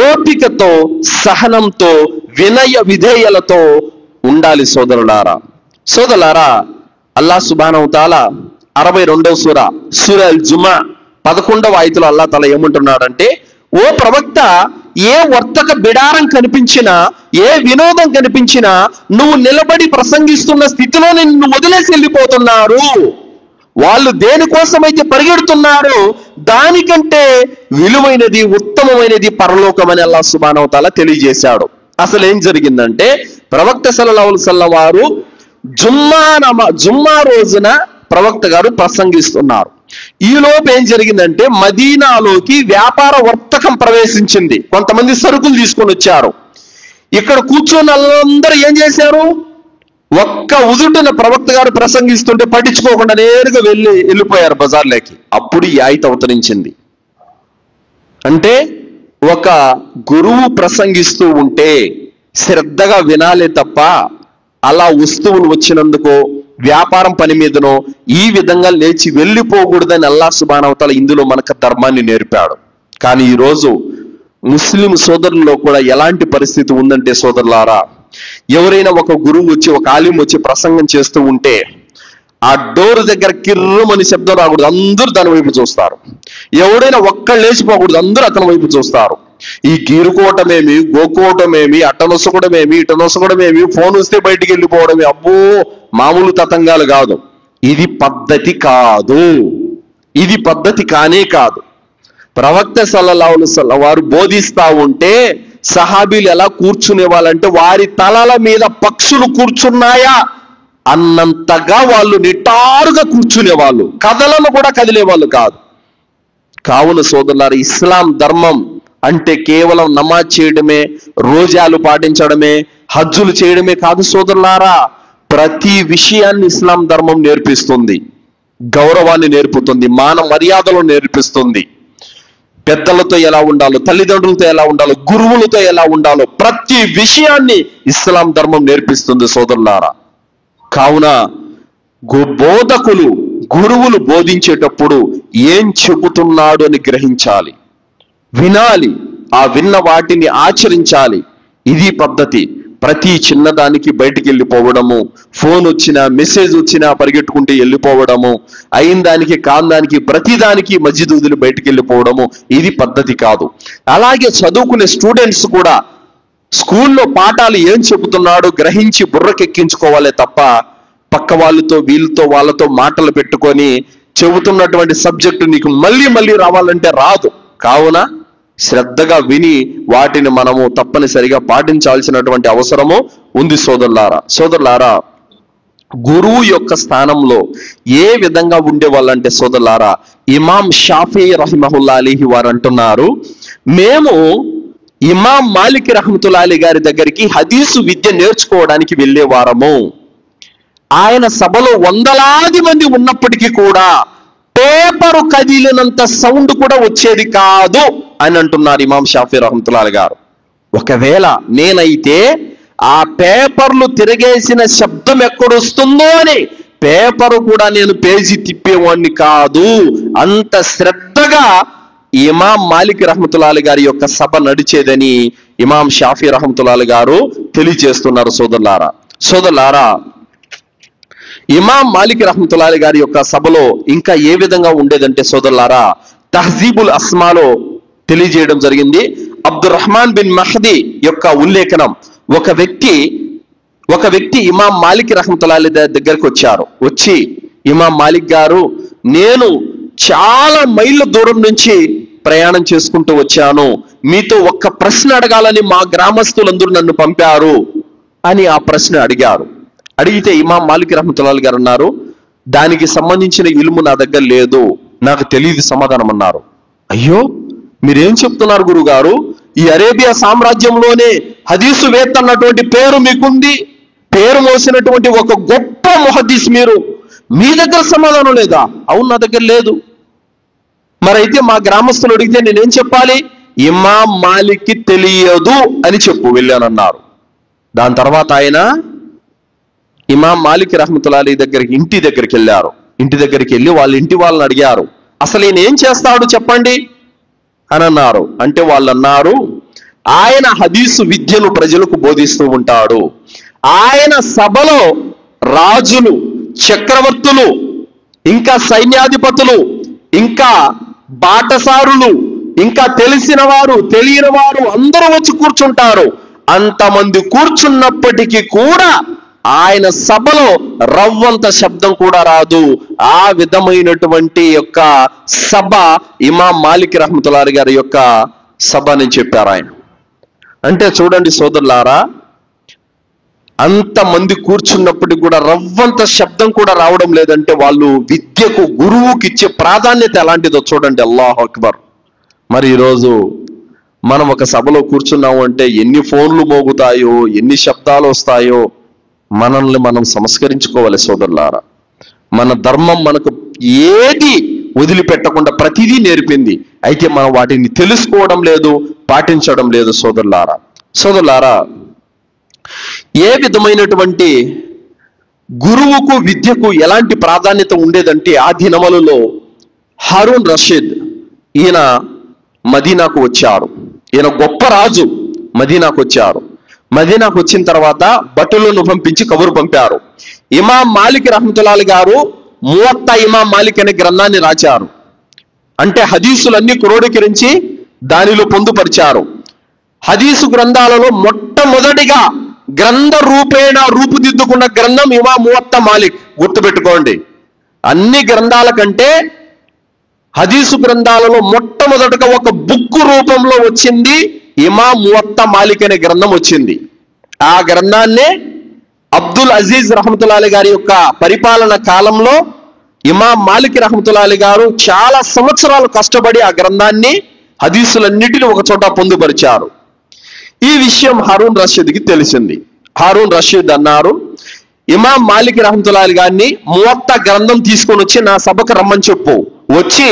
ఓపికతో, సహనంతో, వినయ విధేయలతో ఉండాలి సోదరులారా. అల్లాహ్ సుబ్హానహు తాలా 62వ సూరా అల్ జుమా 11వ ఆయతులో అల్లాహ్ తాలా ఏమంటున్నాడంటే, ఓ ప్రవక్త, ఏ వర్తక బిడారం కనిపించినా, ఏ వినోదం కనిపించినా నువ్వు నిలబడి ప్రసంగిస్తున్న స్థితిలో నిన్ను వదిలేసి వెళ్ళిపోతున్నారు. వాళ్ళు దేనికోసమైతే పరిగెడుతున్నారో దానికంటే విలువైనది, ఉత్తమమైనది పరలోకమని అల్లాహ్ సుబ్హానహు తాలా తెలియజేశాడు. అసలు ఏం జరిగిందంటే, ప్రవక్త సల్లల్లాహు అలైహి వసల్లం వారు జుమ్మా రోజున ప్రవక్త గారు ప్రసంగిస్తున్నారు. ఈ లోపు ఏం జరిగిందంటే, మదీనాలోకి వ్యాపార వర్తకం ప్రవేశించింది. కొంతమంది సరుకులు తీసుకొని వచ్చారు. ఇక్కడ కూర్చొని అందరూ ఏం చేశారు? ఒక్క ఉదుటున ప్రవక్త గారు ప్రసంగిస్తుంటే పట్టించుకోకుండా నేరుగా వెళ్ళిపోయారు బజార్లోకి. అప్పుడు ఈ ఆయత అవతరించింది. అంటే ఒక గురువు ప్రసంగిస్తూ ఉంటే శ్రద్ధగా వినాలే తప్ప అలా వస్తువులు వచ్చినందుకో, వ్యాపారం పని మీదనో ఈ విధంగా లేచి వెళ్ళిపోకూడదని అల్లాహ్ సుబ్హానహు వ తఆలా ఇందులో మనకు ధర్మాన్ని నేర్పాడు. కానీ ఈరోజు ముస్లిం సోదరుల్లో కూడా ఎలాంటి పరిస్థితి ఉందంటే సోదరులారా, ఎవరైనా ఒక గురువు వచ్చి, ఒక ఆలిం వచ్చి ప్రసంగం చేస్తూ ఉంటే ఆ డోర్ దగ్గర కిర్రమని శబ్దం రాకూడదు, అందరూ దాని వైపు చూస్తారు. ఎవడైనా ఒక్కళ్ళు లేచిపోకూడదు, అందరూ అతని వైపు చూస్తారు. ఈ గీరుకోవటమేమి, గోకోవటమేమి, అట్టనొసకడమేమి, ఇటనొసకడమేమి, ఫోన్ వస్తే బయటికి వెళ్ళిపోవడమే, అబ్బో మామూలు తతంగాలు కాదు. ఇది పద్ధతి కాదు, ఇది పద్ధతి కానే కాదు. ప్రవక్త సల్లల్లాహు అలైహి వసల్లం వారు బోధిస్తా ఉంటే సహాబీలు ఎలా కూర్చునే వాళ్ళంటే వారి తలల మీద పక్షులు కూర్చున్నాయా అన్నంతగా వాళ్ళు నిటారుగా కూర్చునే వాళ్ళు, కదలను కూడా కదిలే వాళ్ళు కాదు. కావున సోదరులారా, ఇస్లాం ధర్మం అంటే కేవలం నమాజ్ చేయడమే, రోజాలు పాటించడమే, హజ్జులు చేయడమే కాదు సోదరులారా. ప్రతి విషయాన్ని ఇస్లాం ధర్మం నేర్పిస్తుంది. గౌరవాన్ని నేర్పుతుంది, మాన మర్యాదలు నేర్పిస్తుంది. పెద్దలతో ఎలా ఉండాలో, తల్లిదండ్రులతో ఎలా ఉండాలో, గురువులతో ఎలా ఉండాలో ప్రతి విషయాన్ని ఇస్లాం ధర్మం నేర్పిస్తుంది సోదరులారా. కావున బోధకులు, గురువులు బోధించేటప్పుడు ఏం చెబుతున్నాడు అని గ్రహించాలి, వినాలి, ఆ విన్న వాటిని ఆచరించాలి. ఇది పద్ధతి. ప్రతి చిన్నదానికి బయటికి వెళ్ళిపోవడము, ఫోన్ వచ్చినా, మెసేజ్ వచ్చినా పరిగెట్టుకుంటే వెళ్ళిపోవడము, అయిన దానికి కాని దానికి ప్రతిదానికి మస్జిద్ వదిలి బయటికి వెళ్ళిపోవడము, ఇది పద్ధతి కాదు. అలాగే చదువుకునే స్టూడెంట్స్ కూడా స్కూల్లో పాఠాలు ఏం చెబుతున్నాడో గ్రహించి బుర్రకెక్కించుకోవాలే తప్ప పక్క వాళ్ళతో, వీళ్ళతో, వాళ్ళతో మాటలు పెట్టుకొని చెబుతున్నటువంటి సబ్జెక్టు నీకు మళ్ళీ మళ్ళీ రావాలంటే రాదు. కావున శ్రద్ధగా విని వాటిని మనము తప్పనిసరిగా పాటించాల్సినటువంటి అవసరము ఉంది సోదరులారా. గురువు యొక్క స్థానంలో ఏ విధంగా ఉండేవాళ్ళంటే సోదరులారా, ఇమాం షాఫీ రహిమహుల్లా అలీహి వారు అంటున్నారు, మేము ఇమాం మాలిక్ రహమతుల్లాహి అలైహి గారి దగ్గరికి హదీసు విద్య నేర్చుకోవడానికి వెళ్ళేవారము. ఆయన సభలో వందలాది మంది ఉన్నప్పటికీ కూడా పేపరు కదిలినంత సౌండ్ కూడా వచ్చేది కాదు అని అంటున్నారు ఇమాం షాఫీ రహమతుల్లాహి గారు. ఒకవేళ నేనైతే ఆ పేపర్లు తిరగేసిన శబ్దం ఎక్కడొస్తుందో అని పేపరు కూడా నేను పేజీ తిప్పేవాడిని కాదు. అంత శ్రద్ధగా ఇమాం మాలిక్ రహమతుల్లాహి గారి యొక్క సభ నడిచేదని ఇమాం షాఫీ రహమతుల్లాహి గారు తెలియజేస్తున్నారు సోదరులారా. ఇమాం మాలిక్ రహమతుల్లాహి గారి యొక్క సభలో ఇంకా ఏ విధంగా ఉండేదంటే సోదరులారా, తహజీబుల్ అస్మాలో తెలియజేయడం జరిగింది. అబ్దుర్ రహమాన్ బిన్ మహదీ యొక్క ఉల్లేఖనం, ఒక వ్యక్తి ఇమాం మాలిక్ రహమతుల్లాహి దగ్గరికి వచ్చి, ఇమాం మాలిక్ గారు, నేను చాలా మైళ్ళ దూరం నుంచి ప్రయాణం చేసుకుంటూ వచ్చాను, మీతో ఒక్క ప్రశ్న అడగాలని మా గ్రామస్తులందరూ నన్ను పంపారు అని ఆ ప్రశ్న అడిగారు. అడిగితే ఇమాం మాలిక్ రహ్మతుల్లాహి గారు అన్నారు, దానికి సంబంధించిన ఇల్ము నా దగ్గర లేదు, నాకు తెలియదు సమాధానం అన్నారు. అయ్యో, మీరేం చెప్తున్నారు గురుగారు? ఈ అరేబియా సామ్రాజ్యంలోనే హదీసు వేత్త అన్నటువంటి పేరు మీకుంది, పేరు మోసినటువంటి ఒక గొప్ప ముహద్దీస్ మీరు, మీ దగ్గర సమాధానం లేదా? అవును, నా దగ్గర లేదు. మరైతే మా గ్రామస్తులు అడిగితే నేనేం చెప్పాలి? ఇమాం మాలిక్కి తెలియదు అని చెప్పు వెళ్ళానన్నారు. దాని తర్వాత ఆయన ఇమాం మాలిక్ రహ్మతుల్లాహి దగ్గరికి ఇంటి దగ్గరికి వెళ్ళారు. ఇంటి దగ్గరికి వెళ్ళి వాళ్ళ ఇంటి వాళ్ళని అడిగారు, అసలు ఈయన ఏం చేస్తాడు చెప్పండి అని అన్నారు. అంటే వాళ్ళు అన్నారు, ఆయన హదీసు విద్యను ప్రజలకు బోధిస్తూ ఉంటాడు. ఆయన సభలో రాజులు, చక్రవర్తులు, ఇంకా సైన్యాధిపతులు, ఇంకా బాటసారులు, ఇంకా తెలిసిన వారు, తెలియని వారు అందరూ వచ్చి కూర్చుంటారు. అంతమంది కూర్చున్నప్పటికీ కూడా ఆయన సభలో రవ్వంత శబ్దం కూడా రాదు. ఆ విధమైనటువంటి యొక్క సభ ఇమాం మాలిక్ రహ్మతుల్లాహి గారి యొక్క సభ అని చెప్పారు ఆయన. అంటే చూడండి సోదరులారా, అంతమంది కూర్చున్నప్పటికీ కూడా రవ్వంత శబ్దం కూడా రావడం లేదంటే వాళ్ళు విద్యకు, గురువుకి ఇచ్చే ప్రాధాన్యత ఎలాంటిదో చూడండి. అల్లాహు అక్బర్. మరి ఈరోజు మనం ఒక సభలో కూర్చున్నాము అంటే ఎన్ని ఫోన్లు మోగుతాయో, ఎన్ని శబ్దాలు వస్తాయో, మనల్ని మనం సంస్కరించుకోవాలి సోదరులారా. మన ధర్మం మనకు ఏది వదిలిపెట్టకుండా ప్రతిదీ నేర్పింది. అయితే మనం వాటిని తెలుసుకోవడం లేదు, పాటించడం లేదు సోదరులారా. ఏ విధమైనటువంటి గురువుకు, విద్యకు ఎలాంటి ప్రాధాన్యత ఉండేదంటే ఆ దినములలో హారూన్ రషీద్ ఈయన మదీనాకు వచ్చారు. ఈయన గొప్ప రాజు. మదీనాకు వచ్చారు. మదీనాకు వచ్చిన తర్వాత భటులను పంపించి కబురు పంపారు. ఇమాం మాలిక్ రహ్మతుల్లాహి గారు మువత్తా ఇమాం మాలిక్ అనే గ్రంథాన్ని రాశారు. అంటే హదీసులన్నీ క్రోడీకరించి దానిలో పొందుపరిచారు. హదీసు గ్రంథాలలో మొట్టమొదటిగా గ్రంథ రూపేణ రూపుదిద్దుకున్న గ్రంథం ఇమాం మువత్తా మాలిక్. గుర్తుపెట్టుకోండి, అన్ని గ్రంథాల కంటే హదీసు గ్రంథాలలో మొట్టమొదటిగా ఒక బుక్ రూపంలో వచ్చింది ఇమాం మువత్తా మాలిక్ అనే గ్రంథం వచ్చింది. ఆ గ్రంథాన్నే అబ్దుల్ అజీజ్ రహ్మతుల్లాహి గారి యొక్క పరిపాలన కాలంలో ఇమాం మాలిక్ రహ్మతుల్లాహి గారు చాలా సంవత్సరాలు కష్టపడి ఆ గ్రంథాన్ని, హదీసులన్నిటిని ఒక చోట పొందుపరిచారు. ఈ విషయం హారూన్ రషీద్కి తెలిసింది. హారూన్ రషీద్ అన్నారు, ఇమాం మాలిక్ రహ్మతుల్లాహి గారిని మువత్తా గ్రంథం తీసుకొని వచ్చి నా సభకు రమ్మని చెప్పు, వచ్చి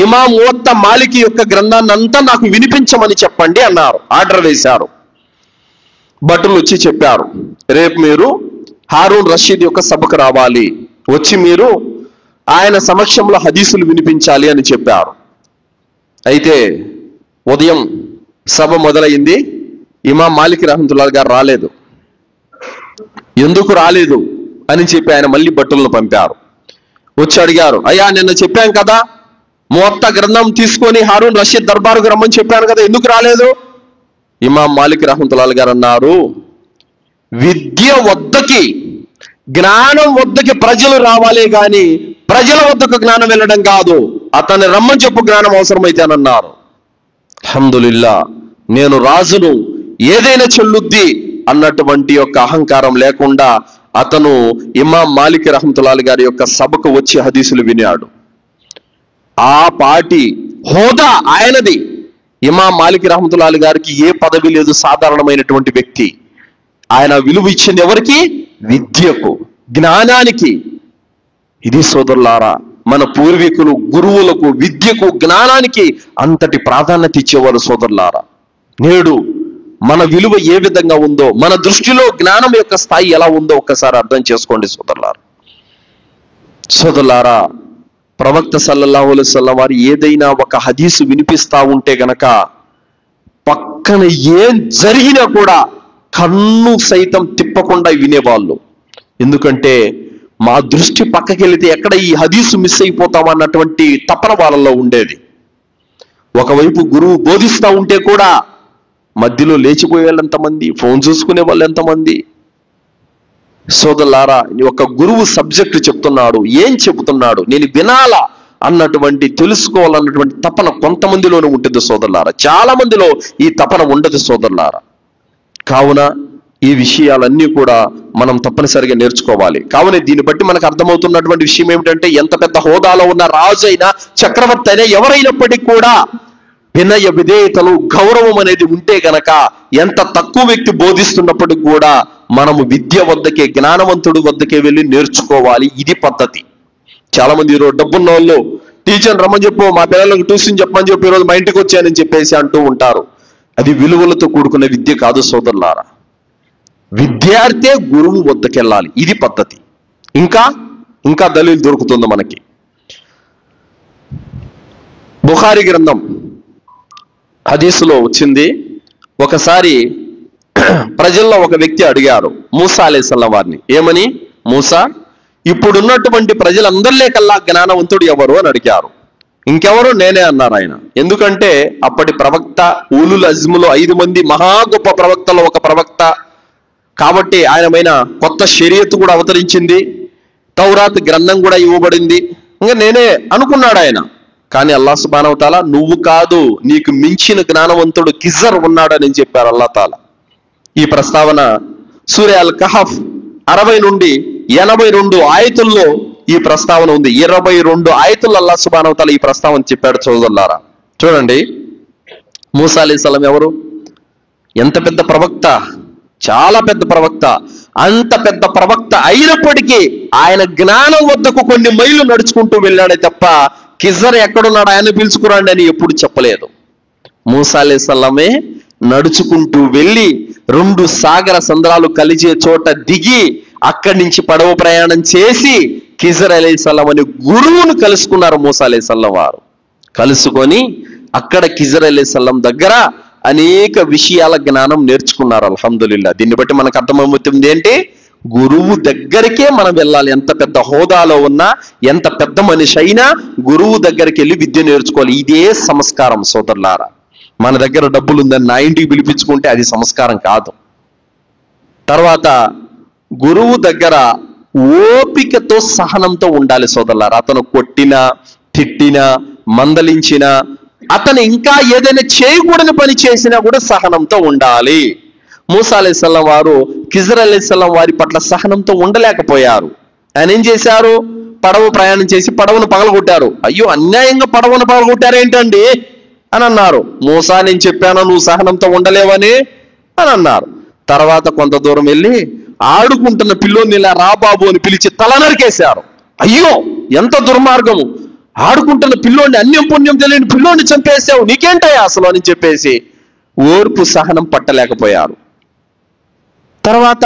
ఇమాం మువత్తా మాలిక్ యొక్క గ్రంథాన్ని అంతా నాకు వినిపించమని చెప్పండి అన్నారు. ఆర్డర్ వేశారు. భటులు వచ్చి చెప్పారు, రేపు మీరు హారూన్ రషీద్ యొక్క సభకు రావాలి, వచ్చి మీరు ఆయన సమక్షంలో హదీసులు వినిపించాలి అని చెప్పారు. అయితే ఉదయం సభ మొదలైంది. ఇమాం మాలిక్ రహ్మతుల్లాహి గారు రాలేదు. ఎందుకు రాలేదు అని చెప్పి ఆయన మళ్ళీ భటులను పంపారు. వచ్చి అడిగారు, అయ్యా నిన్న చెప్పాను కదా, మువత్తా గ్రంథం తీసుకొని హారూన్ రషీద్ దర్బారుకు రమ్మని చెప్పాను కదా, ఎందుకు రాలేదు? ఇమాం మాలిక్ రహ్మతుల్లాహి గారు అన్నారు, విద్య వద్దకి, జ్ఞానం వద్దకి ప్రజలు రావాలే గాని ప్రజల వద్దకు జ్ఞానం వెళ్ళడం కాదు. అతన్ని రమ్మని చెప్పు, జ్ఞానం అవసరమైతే అని అన్నారు. అల్హమ్దులిల్లా, నేను రాజును, ఏదైనా చెల్లుద్ది అన్నటువంటి యొక్క అహంకారం లేకుండా అతను ఇమాం మాలిక్ రహ్మతుల్లాహి గారి యొక్క సభకు వచ్చి హదీసులు వినాడు. ఆ పాటి హోదా ఆయనది. ఇమాం మాలిక్ రహ్మతుల్లాహి గారికి ఏ పదవి లేదు, సాధారణమైనటువంటి వ్యక్తి. ఆయన విలువ ఇచ్చింది ఎవరికి? విద్యకు, జ్ఞానానికి. ఇది సోదరులారా, మన పూర్వీకులు గురువులకు, విద్యకు, జ్ఞానానికి అంతటి ప్రాధాన్యత ఇచ్చేవారు సోదరులారా. నేడు మన విలువ ఏ విధంగా ఉందో, మన దృష్టిలో జ్ఞానం యొక్క స్థాయి ఎలా ఉందో ఒక్కసారి అర్థం చేసుకోండి సోదరులారా. ప్రవక్త సల్లల్లాహు అలైహి వసల్లం వారు ఏదైనా ఒక హదీసు వినిపిస్తా ఉంటే గనక పక్కన ఏం జరిగినా కూడా కన్ను సైతం తిప్పకుండా వినేవాళ్ళు. ఎందుకంటే మా దృష్టి పక్కకి వెళితే ఎక్కడ ఈ హదీసు మిస్ అయిపోతామన్నటువంటి తపన వాళ్ళలో ఉండేది. ఒకవైపు గురువు బోధిస్తూ ఉంటే కూడా మధ్యలో లేచిపోయే వాళ్ళు ఎంతమంది, ఫోన్ చూసుకునే వాళ్ళు ఎంతమంది. సోదరులారా, ఒక గురువు సబ్జెక్టు చెప్తున్నాడు, ఏం చెబుతున్నాడు, నేను వినాలా అన్నటువంటి, తెలుసుకోవాలన్నటువంటి తపన కొంతమందిలోనే ఉంటుంది సోదరులారా. చాలా మందిలో ఈ తపన ఉండదు సోదరులారా. కావున ఈ విషయాలన్నీ కూడా మనం తప్పనిసరిగా నేర్చుకోవాలి. కావున దీన్ని బట్టి మనకు అర్థమవుతున్నటువంటి విషయం ఏమిటంటే, ఎంత పెద్ద హోదాలో ఉన్న రాజు అయినా, చక్రవర్తి అయినా, ఎవరైనప్పటికీ కూడా వినయ విధేయతలు, గౌరవం అనేది ఉంటే గనక ఎంత తక్కువ వ్యక్తి బోధిస్తున్నప్పటికీ కూడా మనము విద్య వద్దకే, జ్ఞానవంతుడి వద్దకే వెళ్ళి నేర్చుకోవాలి. ఇది పద్ధతి. చాలా మంది ఈరోజు డబ్బున్న వాళ్ళు టీచర్ రమ్మని చెప్పు, మా పిల్లలకు ట్యూషన్ చెప్పమని చెప్పి ఈరోజు మా ఇంటికి వచ్చానని చెప్పేసి అంటూ ఉంటారు. అది విలువలతో కూడుకున్న విద్య కాదు సోదరులారా. విద్యార్థే గురువు వద్దకెళ్ళాలి. ఇది పద్ధతి. ఇంకా దలీలు దొరుకుతుంది మనకి. బుఖారీ గ్రంథం హదీసులో వచ్చింది, ఒకసారి ప్రజల్లో ఒక వ్యక్తి అడిగారు మూసా అలైహిస్సలాం వారిని, ఏమని? మూసా, ఇప్పుడున్నటువంటి ప్రజలందరిలో కల్లా జ్ఞానవంతుడు ఎవరు అని అడిగారు. ఇంకెవరు? నేనే అన్నారు ఆయన. ఎందుకంటే అప్పటి ప్రవక్త ఉలుల్ అజ్ములో 5 మంది మహా గొప్ప ప్రవక్తలో ఒక ప్రవక్త కాబట్టి ఆయన పైన కొత్త షరియత్ కూడా అవతరించింది, తౌరాత్ గ్రంథం కూడా ఇవ్వబడింది. ఇంకా నేనే అనుకున్నాడు ఆయన. కానీ అల్లాహ్ సుబ్హానహు వ తఆలా, నువ్వు కాదు, నీకు మించిన జ్ఞానవంతుడు కిజర్ ఉన్నాడని చెప్పారు అల్లాహ్ తాలా. ఈ ప్రస్తావన సూరా అల్ కహఫ్ 60 నుండి 82 ఆయతుల్లో ఈ ప్రస్తావన ఉంది. 22 ఆయతుల్లో అల్లాహ్ సుబ్హానహు వ తఆలా ఈ ప్రస్తావన చెప్పాడు. సోదరులారా చూడండి, మూసా అలైహిస్సలాం ఎవరు? ఎంత పెద్ద ప్రవక్త, చాలా పెద్ద ప్రవక్త. అంత పెద్ద ప్రవక్త అయినప్పటికీ ఆయన జ్ఞానం వద్దకు కొన్ని మైళ్ళు నడుచుకుంటూ వెళ్ళాడే తప్ప కిజర్ ఎక్కడున్నాడు ఆయన పిలుచుకురండి అని ఎప్పుడు చెప్పలేదు. మూసా అలైహిస్సలామే నడుచుకుంటూ వెళ్ళి 2 సాగర సంద్రాలు కలిసే చోట దిగి అక్కడి నుంచి పడవ ప్రయాణం చేసి కిజర్ అలైహిస్సలాం అనే గురువును కలుసుకున్నారు మూసా అలైహిస్సలాం వారు. కలుసుకొని అక్కడ కిజర్ అలైహిస్సలాం దగ్గర అనేక విషయాల జ్ఞానం నేర్చుకున్నారు. అల్హమ్దులిల్లా. దీన్ని బట్టి మనకు అర్థమవుతుంది ఏంటి, గురువు దగ్గరికే మనం వెళ్ళాలి. ఎంత పెద్ద హోదాలో ఉన్నా, ఎంత పెద్ద మనిషి అయినా గురువు దగ్గరికి వెళ్ళి విద్య నేర్చుకోవాలి. ఇదే సంస్కారం సోదరులారా. మన దగ్గర డబ్బులు ఉందని నా ఇంటికి పిలిపించుకుంటే అది సంస్కారం కాదు. తర్వాత గురువు దగ్గర ఓపికతో, సహనంతో ఉండాలి సోదరులారా. అతను కొట్టినా, తిట్టినా, మందలించినా, అతను ఇంకా ఏదైనా చేయకూడని పని చేసినా కూడా సహనంతో ఉండాలి. మూసా అలైహిస్సలాం వారు కిజర్ అలైహిస్సలాం వారి పట్ల సహనంతో ఉండలేకపోయారు. ఆయన ఏం చేశారు? పడవ ప్రయాణం చేసి పడవను పగలగొట్టారు. అయ్యో, అన్యాయంగా పడవను పగలగొట్టారేంటండి అని అన్నారు. మూసా, నేను చెప్పాను నువ్వు సహనంతో ఉండలేవని అని అన్నారు. తర్వాత కొంత దూరం వెళ్ళి ఆడుకుంటున్న పిల్లోని ఇలా రా బాబు అని పిలిచి తల నరికేశారు. అయ్యో, ఎంత దుర్మార్గము! ఆడుకుంటున్న పిల్లోని, అన్యం పుణ్యం తెలియని పిల్లోని చంపేసావు, నీకేంటయ్యా అసలు అని చెప్పేసి ఓర్పు, సహనం పట్టలేకపోయారు. తర్వాత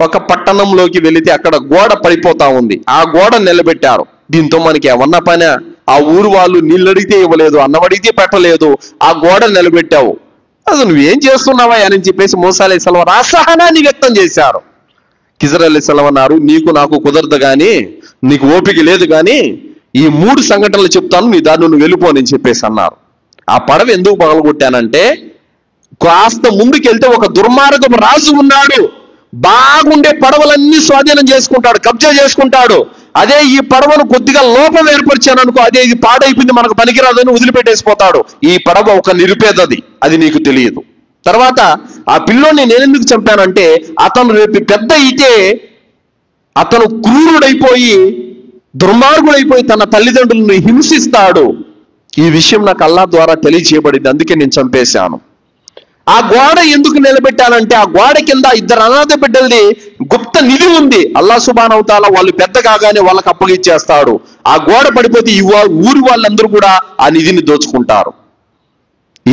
ఒక పట్టణంలోకి వెళితే అక్కడ గోడ పడిపోతా ఉంది. ఆ గోడ నిలబెట్టారు. దీంతో మనకి ఏమన్నా పని? ఆ ఊరు వాళ్ళు నీళ్ళు అడిగితే ఇవ్వలేదు, అన్నం అడిగితే పెట్టలేదు, ఆ గోడ నిలబెట్టావు, అసలు నువ్వేం చేస్తున్నావా అని చెప్పేసి మూసా అలైహిస్సలాం వారు అసహనాన్ని వ్యక్తం చేశారు. కిజర్ అలైహిస్సలాం అన్నారు, నీకు నాకు కుదరదు కానీ, నీకు ఓపిక లేదు కానీ ఈ 3 సంఘటనలు చెప్తాను, నీ దాన్ని నువ్వు వెళ్ళిపోని చెప్పేసి అన్నారు. ఆ పడవ ఎందుకు పగలగొట్టానంటే, కాస్త ముందుకెళ్తే ఒక దుర్మార్గం రాజు ఉన్నాడు. బాగుండే పడవలన్నీ స్వాధీనం చేసుకుంటాడు, కబ్జా చేసుకుంటాడు. అదే ఈ పడవను కొద్దిగా లోపం ఏర్పరిచాను అనుకో, అదే ఇది పాడైపోయింది, మనకు పనికిరాదని వదిలిపెట్టేసిపోతాడు. ఈ పడవ ఒక నిరుపేదది, అది నీకు తెలియదు. తర్వాత ఆ పిల్లోని నేనెందుకు చంపానంటే, అతను రేపు పెద్ద అయితే అతను క్రూరుడైపోయి, దుర్మార్గుడైపోయి తన తల్లిదండ్రులను హింసిస్తాడు. ఈ విషయం నాకు అల్లాహ్ ద్వారా తెలియజేయబడింది, అందుకే నేను చంపేశాను. ఆ గోడ ఎందుకు నిలబెట్టానంటే, ఆ గోడ కింద 2 అనాథ బిడ్డలది గుప్త నిధి ఉంది. అల్లాహ్ సుబ్హానహు వ తఆలా వాళ్ళు పెద్ద కాగానే వాళ్ళకి అప్పగిచ్చేస్తాడు. ఆ గోడ పడిపోతే ఈ ఊరి వాళ్ళందరూ కూడా ఆ నిధిని దోచుకుంటారు.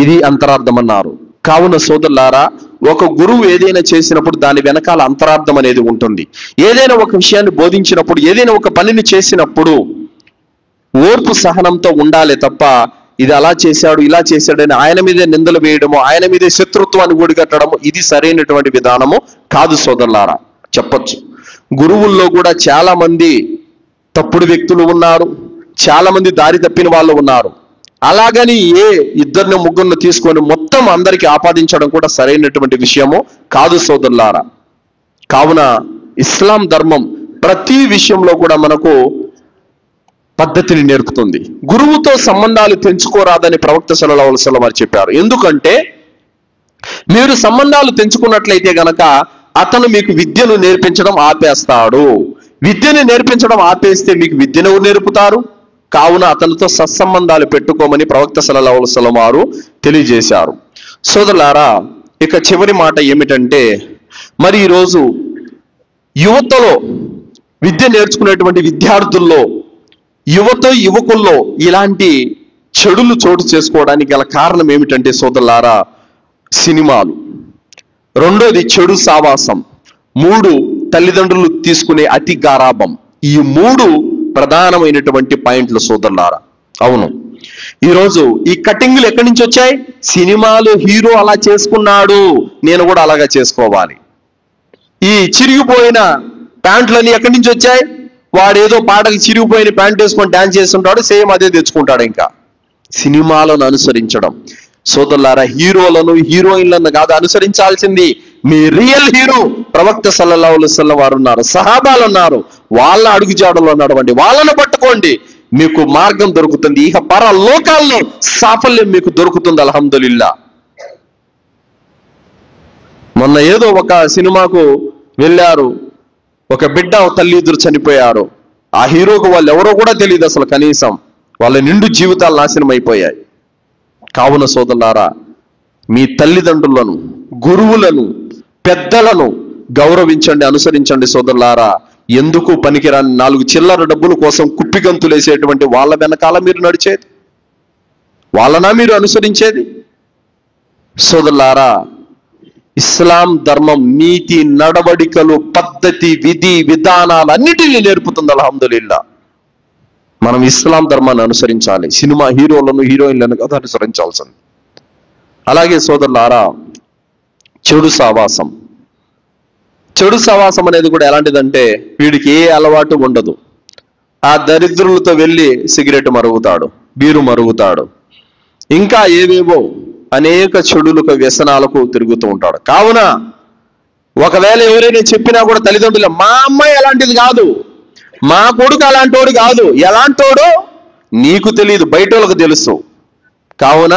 ఇది అంతరార్థం అన్నారు. కావున సోదరులారా, ఒక గురువు ఏదైనా చేసినప్పుడు దాని వెనకాల అంతరార్థం అనేది ఉంటుంది. ఏదైనా ఒక విషయాన్ని బోధించినప్పుడు, ఏదైనా ఒక పనిని చేసినప్పుడు ఓర్పు, సహనంతో ఉండాలి తప్ప ఇది అలా చేశాడు, ఇలా చేశాడని ఆయన మీదే నిందలు వేయడము, ఆయన మీదే శత్రుత్వాన్ని ఒడిగట్టడము, ఇది సరైనటువంటి విధానము కాదు సోదరులారా. చెప్పొచ్చు, గురువుల్లో కూడా చాలా మంది తప్పుడు వ్యక్తులు ఉన్నారు, చాలా మంది దారి తప్పిన వాళ్ళు ఉన్నారు. అలాగని 2 3 తీసుకొని మొత్తం అందరికీ ఆపాదించడం కూడా సరైనటువంటి విషయము కాదు సోదరులారా. కావున ఇస్లాం ధర్మం ప్రతి విషయంలో కూడా మనకు పద్ధతిని నేర్పుతుంది. గురువుతో సంబంధాలు తెంచుకోరాదని ప్రవక్త సల్లల్లాహు అలైహి వసల్లం వారు చెప్పారు. ఎందుకంటే మీరు సంబంధాలు తెంచుకున్నట్లయితే గనక అతను మీకు విద్యను నేర్పించడం ఆపేస్తాడు. విద్యను నేర్పించడం ఆపేస్తే మీకు విద్యను నేర్పుతారు. కావున అతనితో సత్సంబంధాలు పెట్టుకోమని ప్రవక్త సల్లల్లాహు అలైహి వసల్లం వారు తెలియజేశారు. సోదరులారా, ఇక చివరి మాట ఏమిటంటే, మరి ఈరోజు యువతలో విద్య నేర్చుకునేటువంటి విద్యార్థుల్లో, యువకుల్లో ఇలాంటి చెడులు చోటు చేసుకోవడానికి గల కారణం ఏమిటంటే సోదరులారా, సినిమాలు. రెండోది చెడు సావాసం. 3 తల్లిదండ్రులు తీసుకునే అతి గారాబం. ఈ 3 ప్రధానమైనటువంటి పాయింట్లు సోదరులారా. అవును, ఈరోజు ఈ కటింగ్లు ఎక్కడి నుంచి వచ్చాయి? సినిమాలు హీరో అలా చేసుకున్నాడు, నేను కూడా అలాగా చేసుకోవాలి. ఈ చిరిగిపోయిన ప్యాంట్లన్నీ ఎక్కడి నుంచి వచ్చాయి? వాడేదో పాటకి చిరిగిపోయిన ప్యాంట్ వేసుకొని డాన్స్ చేస్తుంటాడు, సేమ్ అదే తెచ్చుకుంటాడు. ఇంకా సినిమాలను అనుసరించడం. సోదరులారా, హీరోలను హీరోయిన్లను కాదు అనుసరించాల్సింది, మీ రియల్ హీరో ప్రవక్త సల్లల్లాహు అలైహి వసల్లం వారు ఉన్నారు, సహాబాలు ఉన్నారు. వాళ్ళ అడుగుజాడలో నడవండి, వాళ్ళను పట్టుకోండి, మీకు మార్గం దొరుకుతుంది. ఇక పరలోకాల్లో సాఫల్యం మీకు దొరుకుతుంది. అల్హమ్దులిల్లా. మొన్న ఏదో ఒక సినిమాకు వెళ్ళారు, ఒక బిడ్డ తల్లి ఇద్దరు చనిపోయారు. ఆ హీరోకు వాళ్ళు ఎవరో కూడా తెలియదు అసలు, కనీసం వాళ్ళ నిండు జీవితాలు నాశనం అయిపోయాయి. కావున సోదరులారా, మీ తల్లిదండ్రులను, గురువులను, పెద్దలను గౌరవించండి, అనుసరించండి సోదరులారా. ఎందుకు పనికిరాని 4 చిల్లర డబ్బుల కోసం కుప్పిగంతులేసేటువంటి వాళ్ళ వెనకాల మీరు నడిచేది? వాళ్ళనా మీరు అనుసరించేది? సోదరులారా, ఇస్లాం ధర్మం నీతి, నడవడికలు, పద్ధతి, విధి విధానాలు అన్నిటినీ నేర్పుతుంది. అల్హమ్దులిల్లా. మనం ఇస్లాం ధర్మాన్ని అనుసరించాలి, సినిమా హీరోలను హీరోయిన్లను కదా అనుసరించాల్సింది. అలాగే సోదరులారా, చెడు సావాసం. చెడు సావాసం అనేది కూడా ఎలాంటిదంటే, వీడికి ఏ అలవాటు ఉండదు, ఆ దరిద్రులతో వెళ్ళి సిగరెట్ మరుగుతాడు, బీరు మరుగుతాడు, ఇంకా ఏవేవో అనేక చెడులకు, వ్యసనాలకు తిరుగుతూ ఉంటాడు. కావున ఒకవేళ ఎవరైనా చెప్పినా కూడా తల్లిదండ్రులు, మా అమ్మాయి అలాంటిది కాదు, మా కొడుకు అలాంటోడు కాదు, ఎలాంటోడో నీకు తెలియదు, బయట వాళ్ళకు తెలుసు. కావున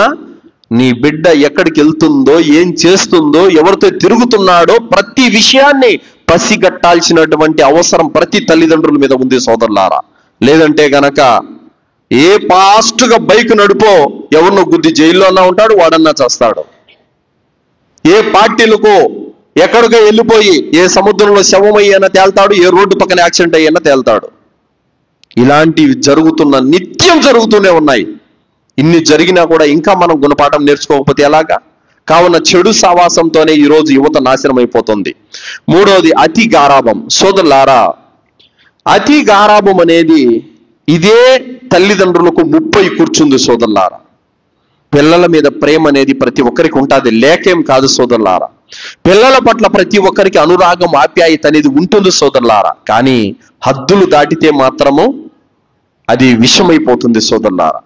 నీ బిడ్డ ఎక్కడికి వెళ్తుందో, ఏం చేస్తుందో, ఎవరితో తిరుగుతున్నాడో ప్రతి విషయాన్ని పసిగట్టాల్సినటువంటి అవసరం ప్రతి తల్లిదండ్రుల మీద ఉంది సోదరులారా. లేదంటే గనక ఏ ఫాస్ట్గా బైక్ నడుపో ఎవరినో గుద్ది జైల్లోనా ఉంటాడు, వాడన్నా చేస్తాడు. ఏ పార్టీలకు ఎక్కడికో వెళ్ళిపోయి ఏ సముద్రంలో శవమయ్యన్నా తేల్తాడు, ఏ రోడ్డు పక్కన యాక్సిడెంట్ అయ్యన్నా తేల్తాడు. ఇలాంటివి నిత్యం జరుగుతూనే ఉన్నాయి. ఇన్ని జరిగినా కూడా ఇంకా మనం గుణపాఠం నేర్చుకోకపోతే ఎలాగా? కావున చెడు సావాసంతోనే ఈరోజు యువత నాశనం అయిపోతుంది. 3వది అతి గారాబం. సోదరులారా, అతి గారాబం అనేది ఇదే తల్లిదండ్రులకు ముప్పై కూర్చుంది సోదరులారా. పిల్లల మీద ప్రేమ అనేది ప్రతి ఒక్కరికి ఉంటుంది, లేకేం కాదు సోదరులారా. పిల్లల పట్ల ప్రతి ఒక్కరికి అనురాగం, ఆప్యాయత అనేది ఉంటుంది సోదరులారా. కానీ హద్దులు దాటితే మాత్రము అది విషమైపోతుంది సోదరులారా.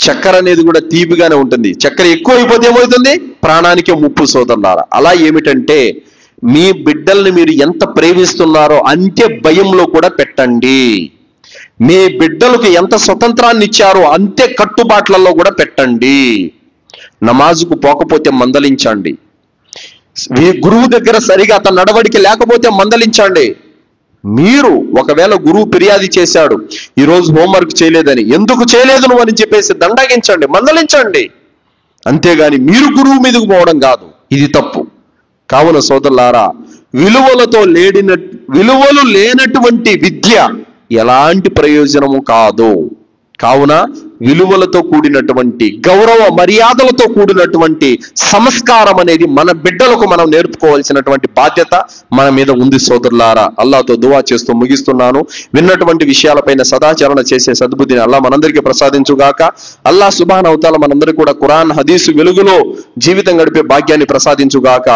చక్కెర అనేది కూడా తీపిగానే ఉంటుంది, చక్కెర ఎక్కువ అయిపోతే ఏమవుతుంది? ప్రాణానికే ముప్పు సోదరులారా. అలా ఏమిటంటే, మీ బిడ్డల్ని మీరు ఎంత ప్రేమిస్తున్నారో అంతే భయంలో కూడా పెట్టండి. మీ బిడ్డలకు ఎంత స్వతంత్రాన్ని ఇచ్చారో అంతే కట్టుబాట్లలో కూడా పెట్టండి. నమాజుకు పోకపోతే మందలించండి. గురువు దగ్గర సరిగా అతని నడవడికి లేకపోతే మందలించండి. మీరు ఒకవేళ గురువు ఫిర్యాదు చేశాడు, ఈరోజు హోంవర్క్ చేయలేదని, ఎందుకు చేయలేదు నువ్వు అని చెప్పేసి దండగించండి, మందలించండి. అంతేగాని మీరు గురువు మీదకు పోవడం కాదు, ఇది తప్పు. కావున సోదరులారా, విలువలు లేనటువంటి విద్య ఎలాంటి ప్రయోజనము కాదు. కావున విలువలతో కూడినటువంటి, గౌరవ మర్యాదలతో కూడినటువంటి సంస్కారం అనేది మన బిడ్డలకు మనం నేర్పుకోవాల్సినటువంటి బాధ్యత మన మీద ఉంది సోదరులారా. అల్లాహ్తో దువా చేస్తూ ముగిస్తున్నాను. విన్నటువంటి విషయాలపైన సదాచరణ చేసే సద్బుద్ధిని అల్లాహ్ మనందరికీ ప్రసాదించుగాక. అల్లాహ్ సుబ్హానహు వ తఆలా మనందరికీ కూడా ఖురాన్, హదీసు వెలుగులో జీవితం గడిపే భాగ్యాన్ని ప్రసాదించుగాక.